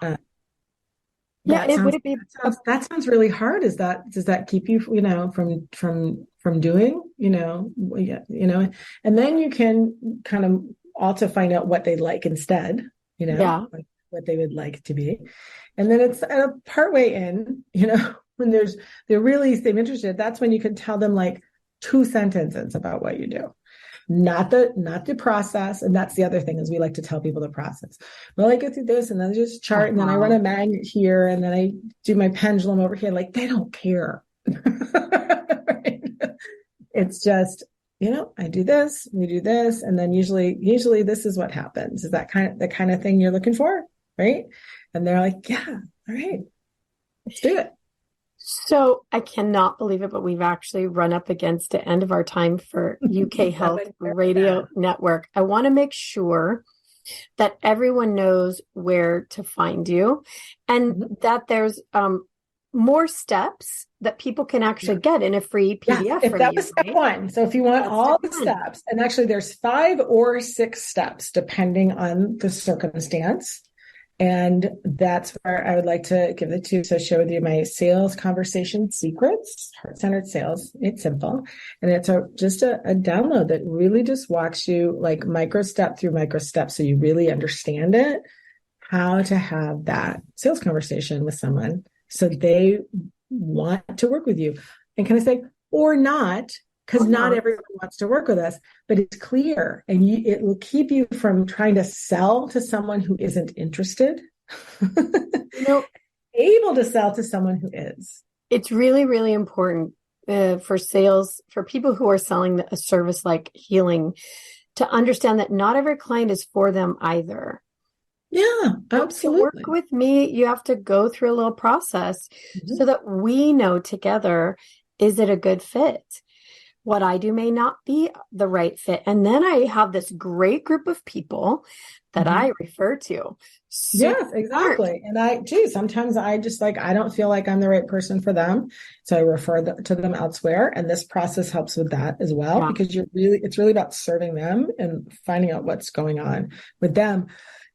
That sounds really hard. Does that keep you, from doing, and then you can kind of also find out what they like instead, like what they would like to be. And then it's partway in, when they're really interested, that's when you can tell them like 2 sentences about what you do, not the process. And that's the other thing, is we like to tell people the process. Well, I go through this, and then there's a chart, and then I run a magnet here, and then I do my pendulum over here. Like, they don't care. Right? It's just, I do this, we do this, and then usually this is what happens. Is that the kind of thing you're looking for, right? And they're like, yeah, all right, let's do it. So I cannot believe it, but we've actually run up against the end of our time for UK Health Radio Network. I want to make sure that everyone knows where to find you, and that there's more steps that people can actually get in a free PDF. If that was step 1. So if you want all the steps, and actually there's 5 or 6 steps depending on the circumstance. And that's where I would like to give it to. So share with you my sales conversation secrets, heart-centered sales. It's simple. And it's just a download that really just walks you like micro step through micro step, so you really understand it, how to have that sales conversation with someone so they want to work with you. And can I say, or not, because not everyone wants to work with us, but it's clear, and it will keep you from trying to sell to someone who isn't interested, able to sell to someone who is. It's really, really important for sales, for people who are selling a service like healing, to understand that not every client is for them either. Yeah, absolutely. To work with me, you have to go through a little process so that we know together, is it a good fit? What I do may not be the right fit. And then I have this great group of people that I refer to. Yes, exactly. And sometimes I just I don't feel like I'm the right person for them. So I refer to them elsewhere. And this process helps with that as well, because it's really about serving them and finding out what's going on with them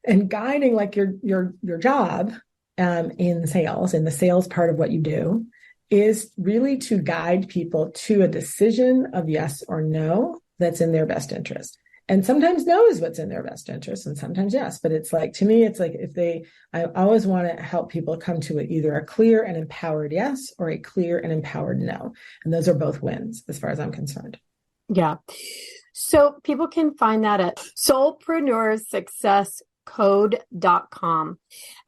and guiding your job in sales, in the sales part of what you do, is really to guide people to a decision of yes or no that's in their best interest. And sometimes no is what's in their best interest, and sometimes yes. But it's to me, it's I always want to help people come to either a clear and empowered yes or a clear and empowered no. And those are both wins as far as I'm concerned. Yeah. So people can find that at soulpreneurssuccesscode.com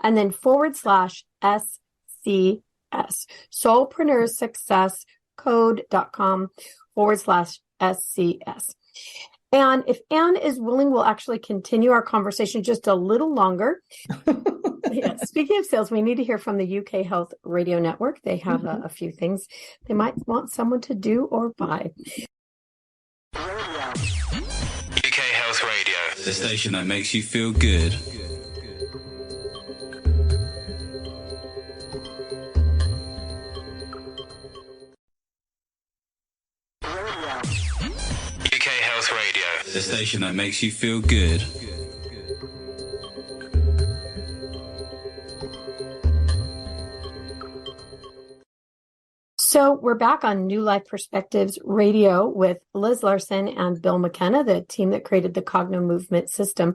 and then /SCS. soulpreneurssuccesscode.com /SCS. And if Anne is willing, we'll actually continue our conversation just a little longer. Speaking of sales, we need to hear from the UK Health Radio Network. They have a few things they might want someone to do or buy. UK Health Radio. the station that makes you feel good. UK Health Radio, the station that makes you feel good. So we're back on New Life Perspectives Radio with Liz Larson and Bill McKenna, the team that created the Cogno Movement System.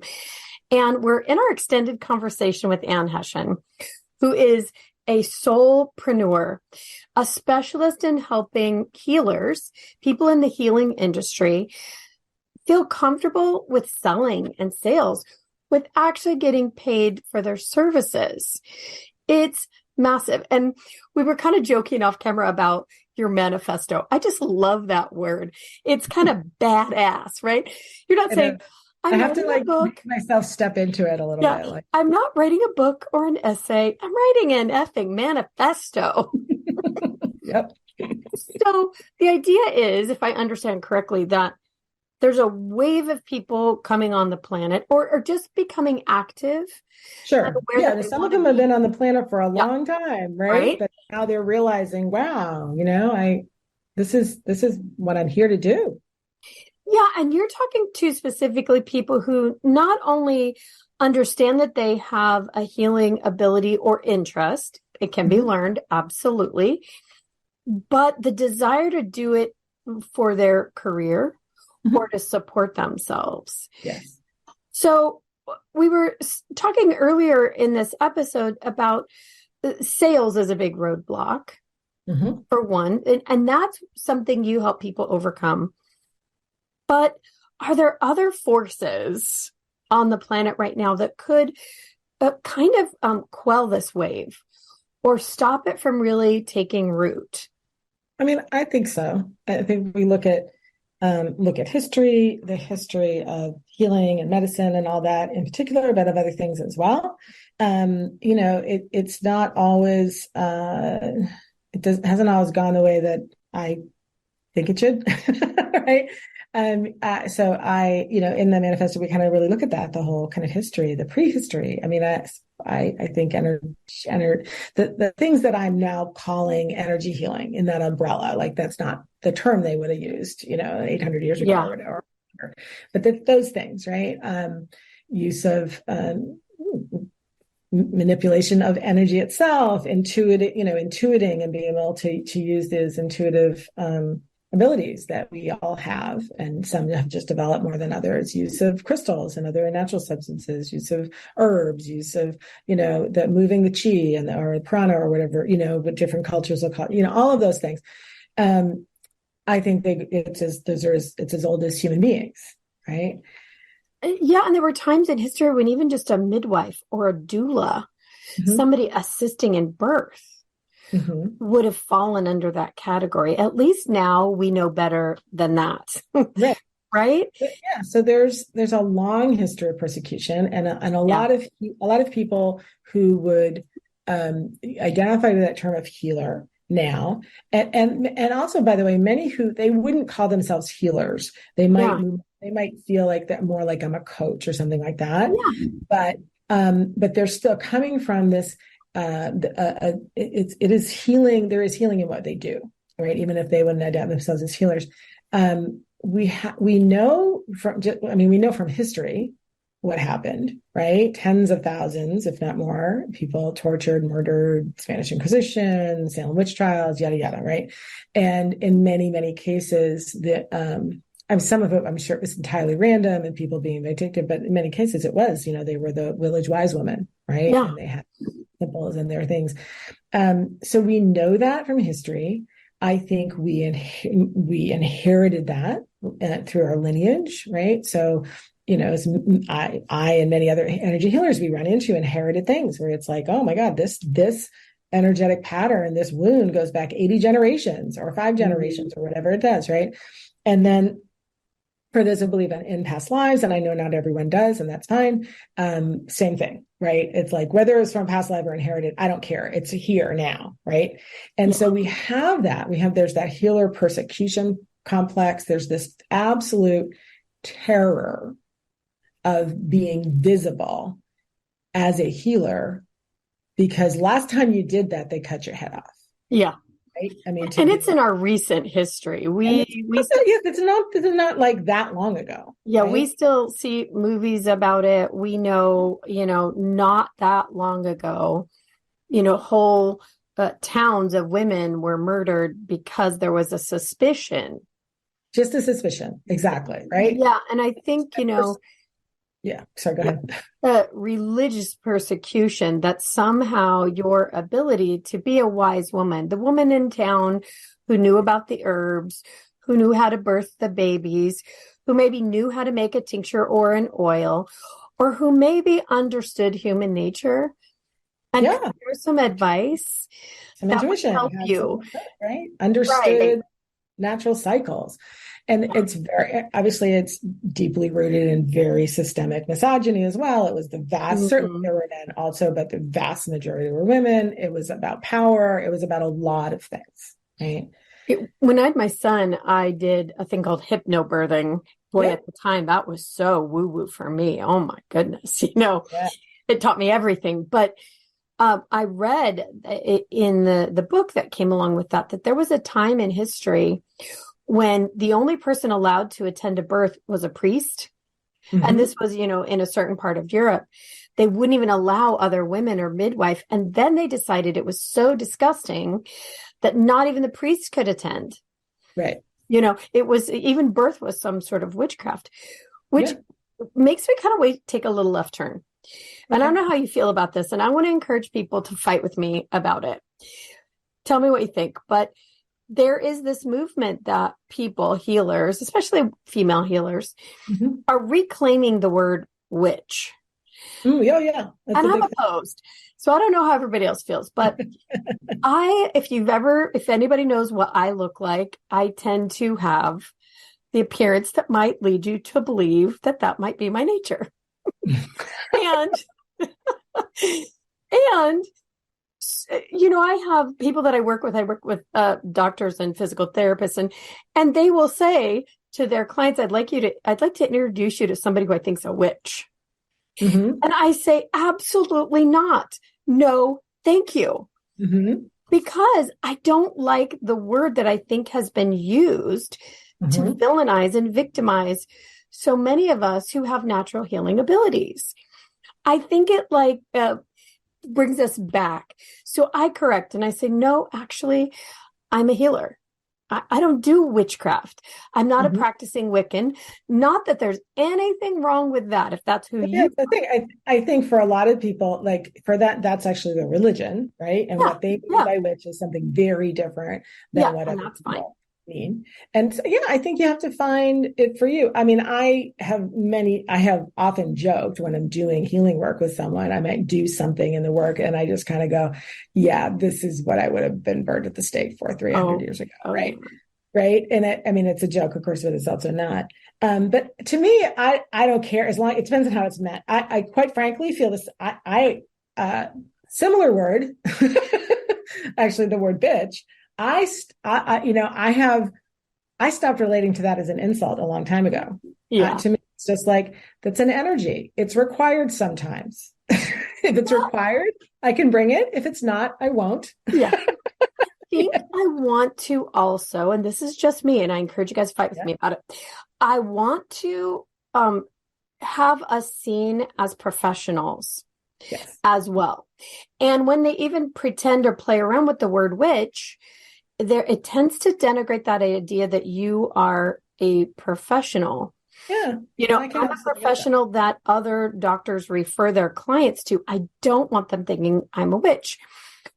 And we're in our extended conversation with Ann Hession, who is a soulpreneur, a specialist in helping healers, people in the healing industry, feel comfortable with selling and sales, with actually getting paid for their services. It's massive. And we were kind of joking off camera about your manifesto. I just love that word. It's kind of badass, right? You're not saying, I have to make myself step into it a little bit. Like, I'm not writing a book or an essay. I'm writing an effing manifesto. Yep. So the idea is, if I understand correctly, that there's a wave of people coming on the planet or just becoming active. Sure. Yeah. Some of them have been on the planet for a long time, right? But now they're realizing, wow, this is what I'm here to do. Yeah. And you're talking to specifically people who not only understand that they have a healing ability or interest, it can be learned, absolutely, but the desire to do it for their career or to support themselves. Yes. So we were talking earlier in this episode about sales as a big roadblock, for one, and that's something you help people overcome. But are there other forces on the planet right now that could kind of quell this wave or stop it from really taking root? I mean, I think so. I think we look at history, the history of healing and medicine and all that in particular, but of other things as well. It's not always, hasn't always gone the way that I think it should, right? So in the manifesto, we kind of really look at that, the whole kind of history, the prehistory. I mean, I think the things that I'm now calling energy healing in that umbrella, like that's not the term they would have used, 800 years ago or whatever. But those things, right? Use of manipulation of energy itself, intuiting and being able to use those intuitive abilities that we all have, and some have just developed more than others. Use of crystals and other natural substances, use of herbs, use of the moving the chi or prana or whatever, what different cultures will call all of those things. I think it's as old as human beings, right? Yeah, and there were times in history when even just a midwife or a doula, somebody assisting in birth, would have fallen under that category. At least now we know better than that. Right? Yeah. So there's a long history of persecution and a lot of people who would identify with that term of healer now. And also, by the way, many who they wouldn't call themselves healers. They might feel like that more like I'm a coach or something like that. Yeah. But they're still coming from this. It is healing. There is healing in what they do, right? Even if they wouldn't identify themselves as healers. We know from history what happened, right? Tens of thousands, if not more, people tortured, murdered, Spanish Inquisition, Salem witch trials, yada, yada, right? And in many, many cases some of it, I'm sure it was entirely random and people being vindictive, but in many cases it was, they were the village wise women, right? Yeah. And they had symbols and their things. So we know that from history. I think we inherited that through our lineage, right? So, I and many other energy healers we run into inherited things where it's like, oh my God, this energetic pattern, this wound goes back 80 generations or 5 generations or whatever it does, right? And then for those who believe in past lives, and I know not everyone does, and that's fine, same thing, right? It's like whether it's from past life or inherited, I don't care. It's here now, right? And so we have that. There's that healer persecution complex. There's this absolute terror of being visible as a healer, because last time you did that, they cut your head off. Yeah. Right? I mean, and it's in our recent history. It's not like that long ago. Yeah, right? we still see movies about it. We know, not that long ago, whole towns of women were murdered because there was a suspicion. Just a suspicion. Exactly. Right. Yeah. And I think, yeah. Sorry, go ahead. Religious persecution, that somehow your ability to be a wise woman, the woman in town who knew about the herbs, who knew how to birth the babies, who maybe knew how to make a tincture or an oil, or who maybe understood human nature and could give some advice, some that intuition, would help you, right? Understood natural cycles. And it's it's deeply rooted in very systemic misogyny as well. It was the vast, certainly there were men also, but the vast majority were women. It was about power. It was about a lot of things, right? When I had my son, I did a thing called hypnobirthing. Boy, at the time, that was so woo-woo for me. Oh my goodness. It taught me everything. But I read in the book that came along with that there was a time in history when the only person allowed to attend a birth was a priest. Mm-hmm. And this was, in a certain part of Europe. They wouldn't even allow other women or midwife. And then they decided it was so disgusting that not even the priests could attend. Right. It was, even birth was some sort of witchcraft, which makes me kind of take a little left turn. And I don't know how you feel about this. And I want to encourage people to fight with me about it. Tell me what you think. But there is this movement that people, healers, especially female healers, are reclaiming the word witch. Yeah. And I'm opposed. So I don't know how everybody else feels, but if anybody knows what I look like, I tend to have the appearance that might lead you to believe that might be my nature. and I have people that I work with doctors and physical therapists, and they will say to their clients, I'd like to introduce you to somebody who I think's a witch. Mm-hmm. And I say, absolutely not. No, thank you. Mm-hmm. Because I don't like the word that I think has been used to villainize and victimize so many of us who have natural healing abilities. I think it brings us back. So I correct and I say, no, actually, I'm a healer. I don't do witchcraft. I'm not a practicing Wiccan. Not that there's anything wrong with that, if that's who you are. I think for a lot of people, for that's actually their religion, right? And what they mean by witch is something very different than what other people mean. And so, I think you have to find it for you. I mean, I have often joked when I'm doing healing work with someone, I might do something in the work and I just kind of go, this is what I would have been burned at the stake for 300 years ago. Right. Right. And it's a joke, of course, but it's also not. But to me, I don't care as long, it depends on how it's meant. I quite frankly feel this, similar word, actually the word bitch. I stopped relating to that as an insult a long time ago. Yeah. To me, it's just that's an energy. It's required sometimes. If it's required, I can bring it. If it's not, I won't. Yeah. I think I want to also, and this is just me, and I encourage you guys to fight with me about it. I want to have us seen as professionals as well. And when they even pretend or play around with the word witch, it tends to denigrate that idea that you are a professional. Yeah. I'm a professional that other doctors refer their clients to. I don't want them thinking I'm a witch.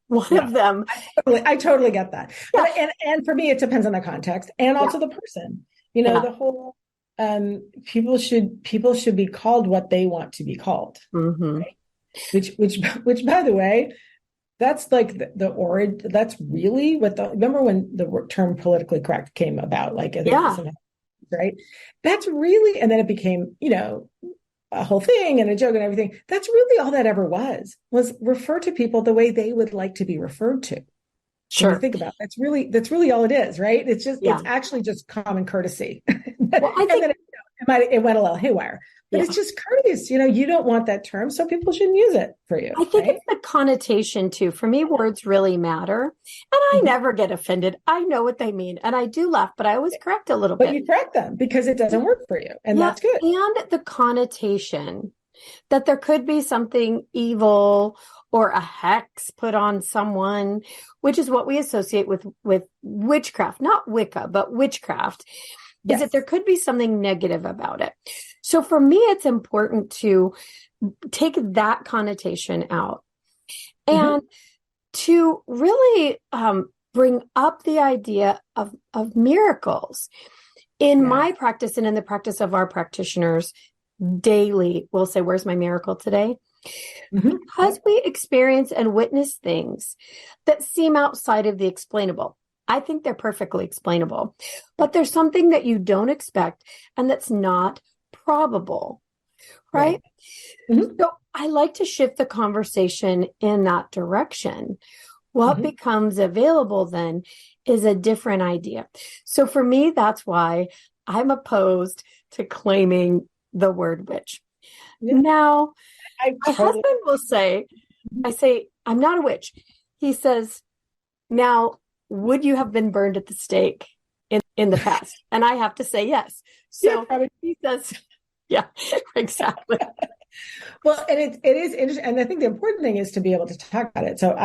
One of them. I totally get that. Yeah. But, and for me, it depends on the context and also the person. The whole people should be called what they want to be called. Mm-hmm. Right? Which by the way, that's the origin. That's really what remember when the term politically correct came about, right? That's really, and then it became, a whole thing and a joke and everything. That's really all that ever was refer to people the way they would like to be referred to. Sure. When you think about it, that's really all it is, right? It's just, it's actually just common courtesy. Well, I think, it went a little haywire. But it's just courteous. You don't want that term, so people shouldn't use it for you. I think it's the connotation too. For me, words really matter. And I never get offended. I know what they mean. And I do laugh, but I always correct a little bit. But you correct them because it doesn't work for you. And that's good. And the connotation that there could be something evil or a hex put on someone, which is what we associate with witchcraft, not Wicca, but witchcraft, is that there could be something negative about it. So for me, it's important to take that connotation out and to really bring up the idea of miracles. In my practice and in the practice of our practitioners daily, we'll say, where's my miracle today? Because we experience and witness things that seem outside of the explainable. I think they're perfectly explainable, but there's something that you don't expect and that's not probable, right? So I like to shift the conversation in that direction. What becomes available then is a different idea. So for me, that's why I'm opposed to claiming the word witch. Now, my husband will say, I say, I'm not a witch. He says, now, would you have been burned at the stake in the past? And I have to say yes. So he says, yeah, exactly. Well, and it is interesting. And I think the important thing is to be able to talk about it. So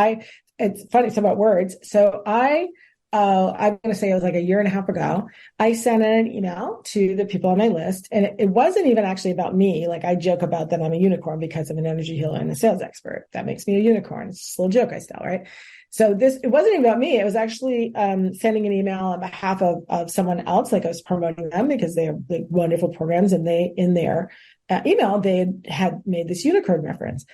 it's funny, it's about words. So I'm going to say it was like a year and a half ago, I sent an email to the people on my list. And it wasn't even actually about me. Like I joke about that I'm a unicorn because I'm an energy healer and a sales expert. That makes me a unicorn. It's a little joke I tell, right? So it wasn't even about me. It was actually sending an email on behalf of someone else. Like I was promoting them because they have like wonderful programs, and they, in their email, they had made this unicorn reference.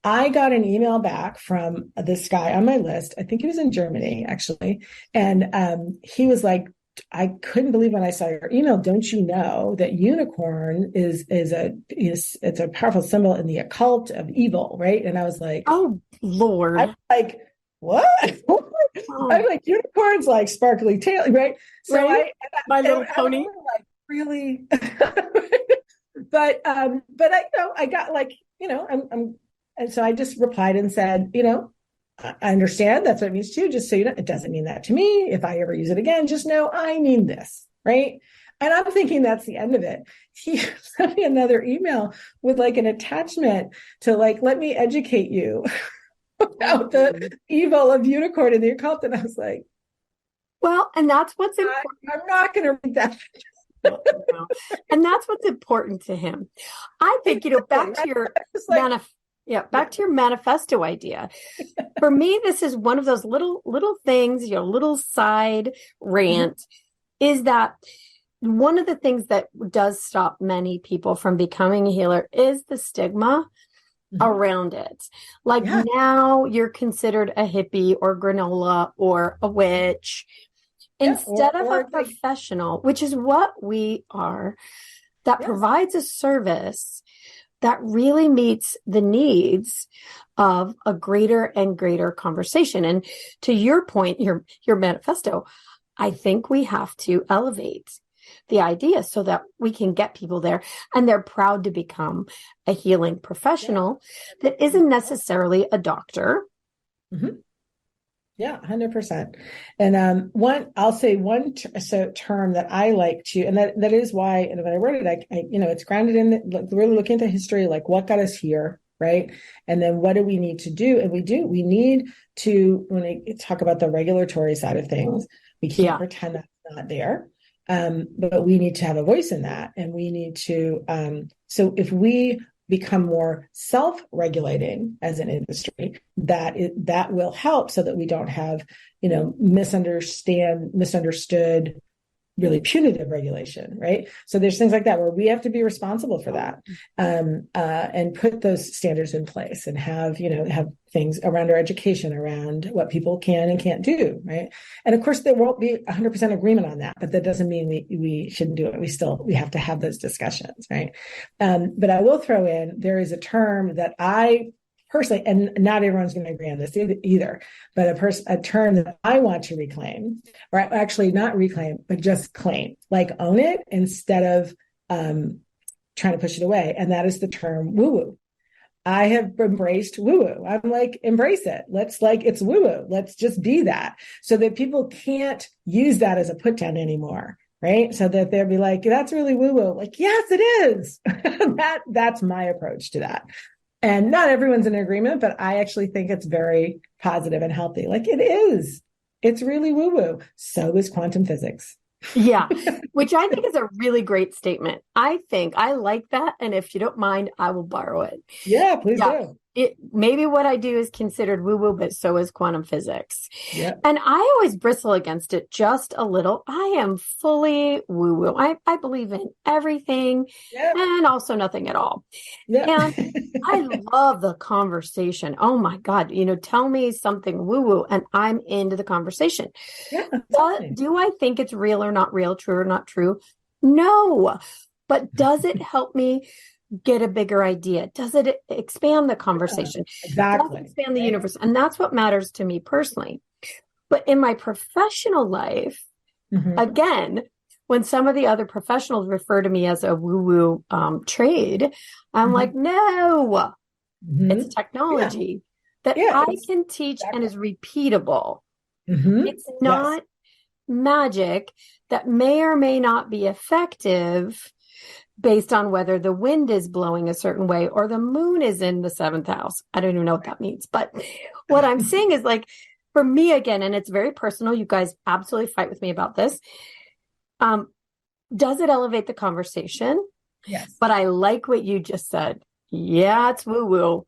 I got an email back from this guy on my list. I think he was in Germany, actually. And he was like, I couldn't believe when I saw your email. Don't you know that unicorn is it's a powerful symbol in the occult of evil, right? And I was like, oh Lord. I'm like, what? I'm like, unicorns like sparkly tail, right? So right? My little pony. Like, really? But I got like, I'm and so I just replied and said, I understand that's what it means to you. Just so you know, it doesn't mean that to me. If I ever use it again, just know I mean this, right? And I'm thinking that's the end of it. He sent me another email with like an attachment to like, let me educate you about the evil of unicorn in the occult. And I was like, well, and that's what's important. I'm not going to read that. No. And that's what's important to him. I think, back to your back to your manifesto idea. For me, this is one of those little things, little side rant, is that one of the things that does stop many people from becoming a healer is the stigma around it. Like now you're considered a hippie or granola or a witch instead of a professional, which is what we are, that provides a service that really meets the needs of a greater and greater conversation. And to your point, your manifesto, I think we have to elevate the idea so that we can get people there and they're proud to become a healing professional that isn't necessarily a doctor. Yeah, 100%. And I'll say one term that I like to, and that is why, and when I wrote it, I it's grounded in really looking into history, like what got us here, right? And then what do we need to do? And we need to, when I talk about the regulatory side of things, we can't pretend that's not there. But we need to have a voice in that. And we need to, so if we become more self-regulating as an industry, that will help so that we don't have, misunderstood, really punitive regulation, right? So there's things like that where we have to be responsible for that, and put those standards in place and have things around our education, around what people can and can't do, right? And of course, there won't be 100% agreement on that, but that doesn't mean we shouldn't do it. We have to have those discussions, right? But I will throw in, there is a term that I personally, and not everyone's going to agree on this either, but a term that I want to reclaim, or actually not reclaim, but just claim, like own it instead of trying to push it away. And that is the term woo-woo. I have embraced woo-woo. I'm like, embrace it. It's woo-woo. Let's just be that, so that people can't use that as a put down anymore. Right. So that they'll be like, that's really woo-woo. Like, yes, it is. That's my approach to that. And not everyone's in agreement, but I actually think it's very positive and healthy. Like, it is. It's really woo-woo. So is quantum physics. Yeah, which I think is a really great statement. I think I like that. And if you don't mind, I will borrow it. Yeah, please do. Maybe what I do is considered woo-woo, but so is quantum physics. Yeah. And I always bristle against it just a little. I am fully woo-woo. I believe in everything and also nothing at all. Yeah. And I love the conversation. Oh my God, tell me something woo-woo and I'm into the conversation. Yeah, but do I think it's real or not real, true or not true? No. But does it help me get a bigger idea? Does it expand the conversation? Exactly. Does it expand the universe? And that's what matters to me personally. But in my professional life, again, when some of the other professionals refer to me as a woo-woo trade, I'm like, no, it's technology that I can teach and is repeatable. It's not magic that may or may not be effective based on whether the wind is blowing a certain way or the moon is in the 7th house. I don't even know what that means. But what I'm saying is, like, for me, again, and it's very personal, you guys absolutely fight with me about this. Does it elevate the conversation? Yes. But I like what you just said. Yeah, it's woo-woo,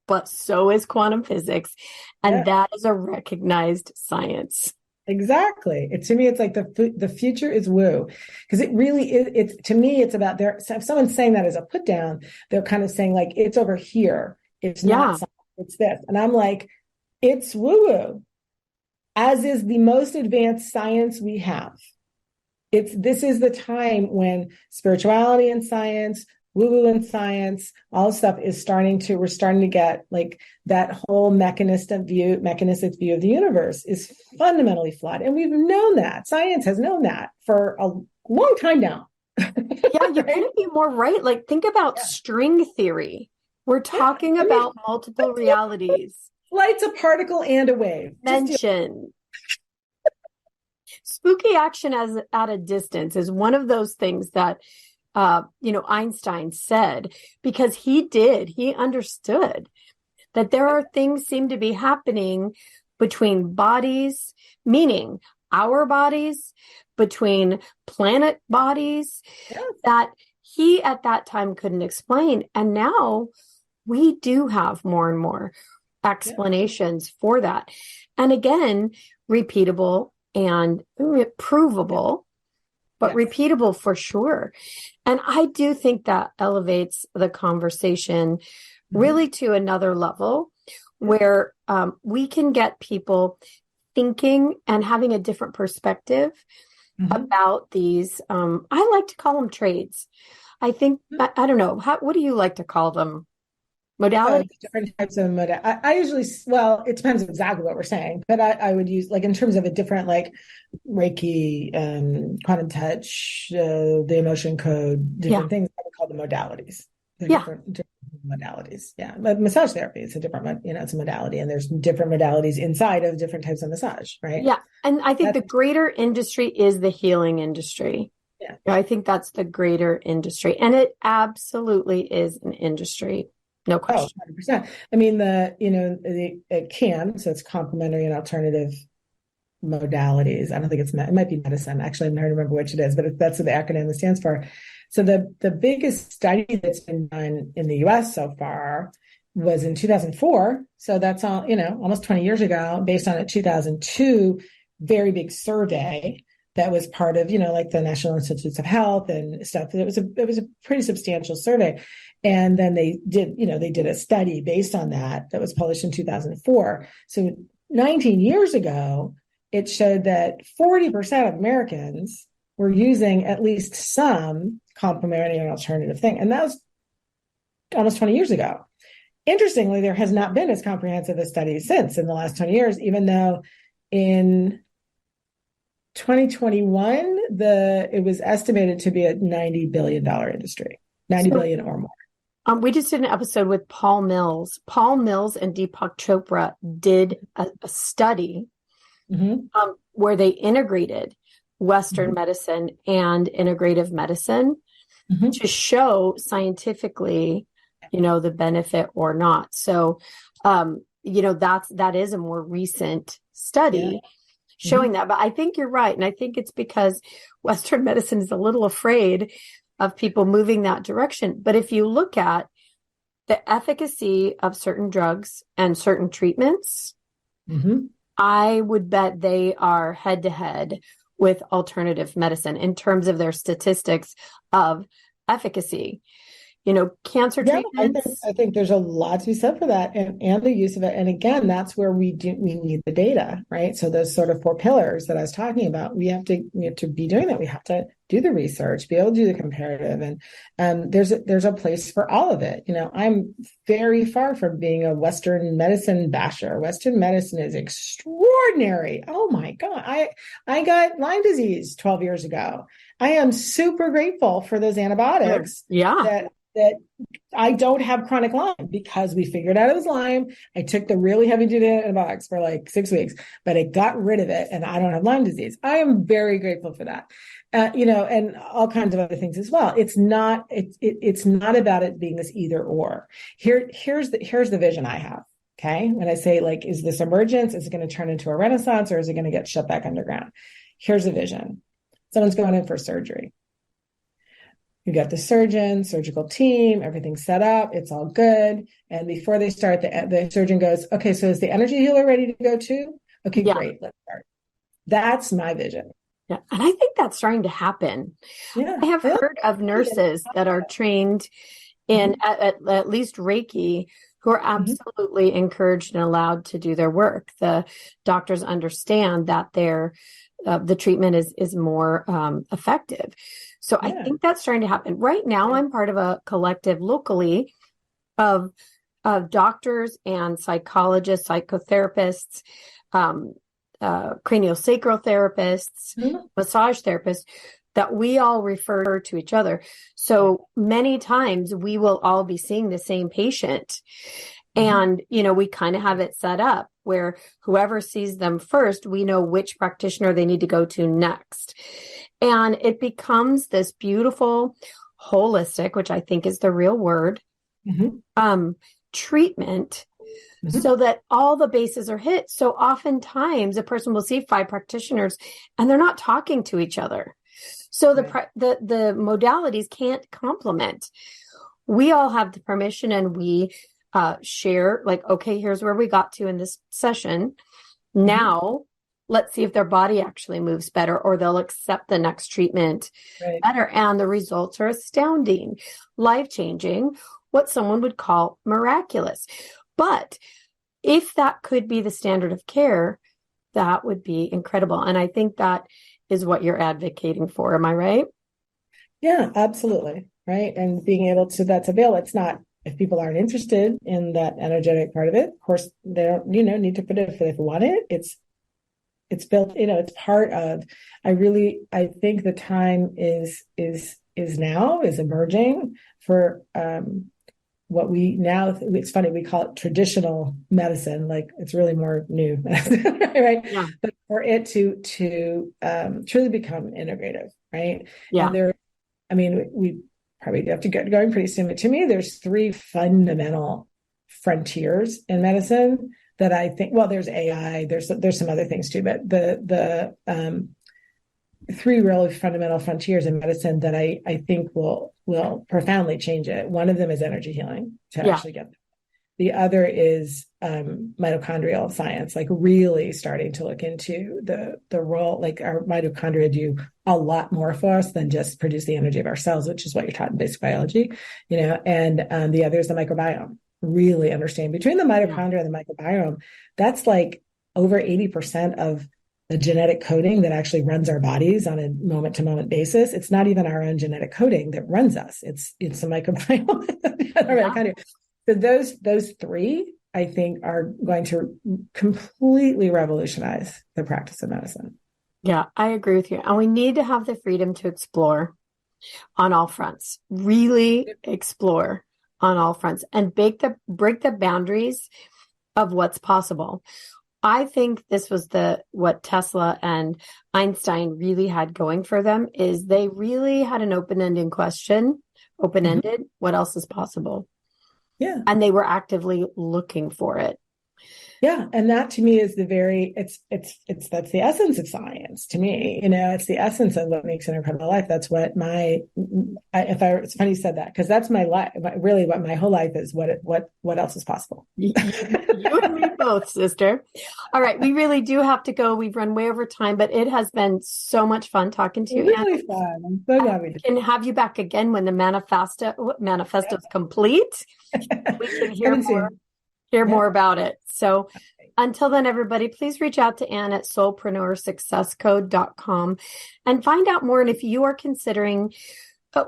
but so is quantum physics. And that is a recognized science. Exactly. To me, it's like the future is woo, because it really is. It's, to me, it's about if someone's saying that as a put down, they're kind of saying like, it's over here. It's not science, it's this. And I'm like, it's woo woo, as is the most advanced science we have. This is the time when spirituality and science, woo-woo and science, all stuff we're starting to get like that whole mechanistic view of the universe is fundamentally flawed. And we've known that. Science has known that for a long time now. Yeah, you couldn't be more right. Like, think about string theory. We're talking about multiple realities. Light's a particle and a wave. Dimension. Spooky action at a distance is one of those things that Einstein said, because he understood that there are things seem to be happening between bodies, meaning our bodies, between planet bodies, that he at that time couldn't explain. And now we do have more and more explanations for that. And again, repeatable and provable, but repeatable for sure. And I do think that elevates the conversation really to another level where we can get people thinking and having a different perspective about these. I like to call them trades. I think, I don't know, what do you like to call them? Modalities? Different types of modalities. I usually, it depends exactly what we're saying, but I would use, like, in terms of a different, like Reiki, quantum touch, the emotion code, different things, I would call them modalities. They're different modalities. Yeah. But massage therapy, it's a different, it's a modality, and there's different modalities inside of different types of massage, right? Yeah. And I think the greater industry is the healing industry. Yeah. I think that's the greater industry. And it absolutely is an industry. No question. 100%. I mean, the CAM, so it's complementary and alternative modalities. I don't think it might be medicine. Actually, I'm trying to remember which it is, but that's what the acronym stands for. So the biggest study that's been done in the US so far was in 2004. So that's all, almost 20 years ago, based on a 2002 very big survey that was part of, like the National Institutes of Health and stuff. It was a pretty substantial survey. And then they did a study based on that was published in 2004. So 19 years ago, it showed that 40% of Americans were using at least some complementary and alternative thing. And that was almost 20 years ago. Interestingly, there has not been as comprehensive a study since in the last 20 years, even though in 2021, it was estimated to be a $90 billion industry, 90 billion or more. We just did an episode with Paul Mills. Paul Mills and Deepak Chopra did a study where they integrated Western medicine and integrative medicine to show scientifically, the benefit or not. So, that is a more recent study showing that. But I think you're right. And I think it's because Western medicine is a little afraid of people moving that direction. But if you look at the efficacy of certain drugs and certain treatments, I would bet they are head to head with alternative medicine in terms of their statistics of efficacy. Cancer treatments. I think there's a lot to be said for that and the use of it. And again, that's where we need the data, right? So those sort of 4 pillars that I was talking about, we have to be doing that. We have to do the research, be able to do the comparative, and there's a place for all of it. I'm very far from being a Western medicine basher. Western medicine is extraordinary. Oh my God. I got Lyme disease 12 years ago. I am super grateful for those antibiotics. That I don't have chronic Lyme because we figured out it was Lyme. I took the really heavy duty antibiotics for like 6 weeks, but it got rid of it and I don't have Lyme disease. I am very grateful for that. And all kinds of other things as well. It's not about it being this either or. Here's the vision I have. Okay. When I say is this emergence, is it going to turn into a renaissance or is it going to get shut back underground? Here's the vision. Someone's going in for surgery. You got the surgeon, surgical team, everything's set up. It's all good. And before they start, the surgeon goes, okay, so is the energy healer ready to go too? Okay, great. Let's start. That's my vision. Yeah. And I think that's starting to happen. Yeah. I have heard of nurses that are trained in at least Reiki who are absolutely encouraged and allowed to do their work. The doctors understand that the treatment is more effective. So I think that's starting to happen. Right now, I'm part of a collective locally of doctors and psychologists, psychotherapists, craniosacral therapists, massage therapists, that we all refer to each other. So many times we will all be seeing the same patient. And, we kind of have it set up where whoever sees them first, we know which practitioner they need to go to next. And it becomes this beautiful, holistic, which I think is the real word, treatment so that all the bases are hit. So oftentimes a person will see 5 practitioners and they're not talking to each other. So the modalities can't complement. We all have the permission and we share okay, here's where we got to in this session. Now let's see if their body actually moves better or they'll accept the next treatment better. And the results are astounding, life-changing, what someone would call miraculous. But if that could be the standard of care, that would be incredible. And I think that is what you're advocating for. Am I right? Yeah, absolutely. Right. And being able to, that's available. It's not, if people aren't interested in that energetic part of it, of course, they don't, need to put it if they want it. It's built, it's part of, I think the time is now, is emerging for, what we now, it's funny, we call it traditional medicine, it's really more new, right? Yeah. But for it to truly become integrative, right? Yeah. And we probably have to get going pretty soon, but to me, there's 3 fundamental frontiers in medicine that I think, there's AI, there's some other things too, but the 3 really fundamental frontiers in medicine that I think will profoundly change it. One of them is energy healing to actually get there. The other is mitochondrial science, really starting to look into the role, our mitochondria do a lot more for us than just produce the energy of our cells, which is what you're taught in basic biology, and the other is the microbiome. Really understand between the mitochondria and the microbiome, that's over 80% of the genetic coding that actually runs our bodies on a moment-to-moment basis. It's not even our own genetic coding that runs us. It's the microbiome. So those 3, I think, are going to completely revolutionize the practice of medicine. Yeah, I agree with you. And we need to have the freedom to explore on all fronts, really explore on all fronts and break the boundaries of what's possible. I think this was what Tesla and Einstein really had going for them is they really had an open-ended question, open-ended, what else is possible? Yeah. And they were actively looking for it. Yeah. And that to me is that's the essence of science to me. It's the essence of what makes an incredible life. That's what it's funny you said that, because that's my life, really what my whole life is, what else is possible. You and me both, sister. All right. We really do have to go. We've run way over time, but it has been so much fun talking to you. Really fun. I'm so glad we did. And have you back again when the manifesto is complete. We can hear more about it. So until then, everybody, please reach out to Anne at soulpreneursuccesscode.com and find out more. And if you are considering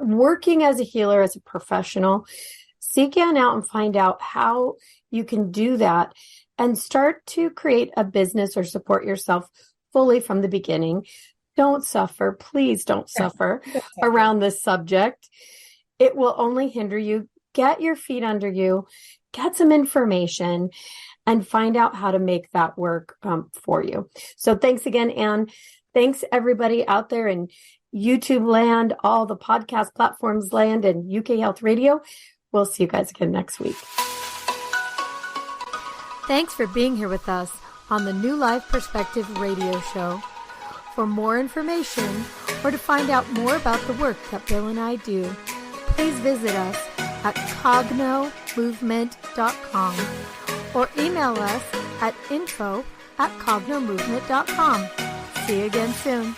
working as a healer, as a professional, seek Anne out and find out how you can do that and start to create a business or support yourself fully from the beginning. Don't suffer. Please don't suffer around this subject. It will only hinder you. Get your feet under you. Get some information and find out how to make that work for you. So thanks again, Anne. Thanks everybody out there in YouTube land, all the podcast platforms land, and UK Health Radio. We'll see you guys again next week. Thanks for being here with us on the New Life Perspective radio show. For more information or to find out more about the work that Bill and I do, please visit us at cognomovement.com or email us at info@cognomovement.com. See you again soon.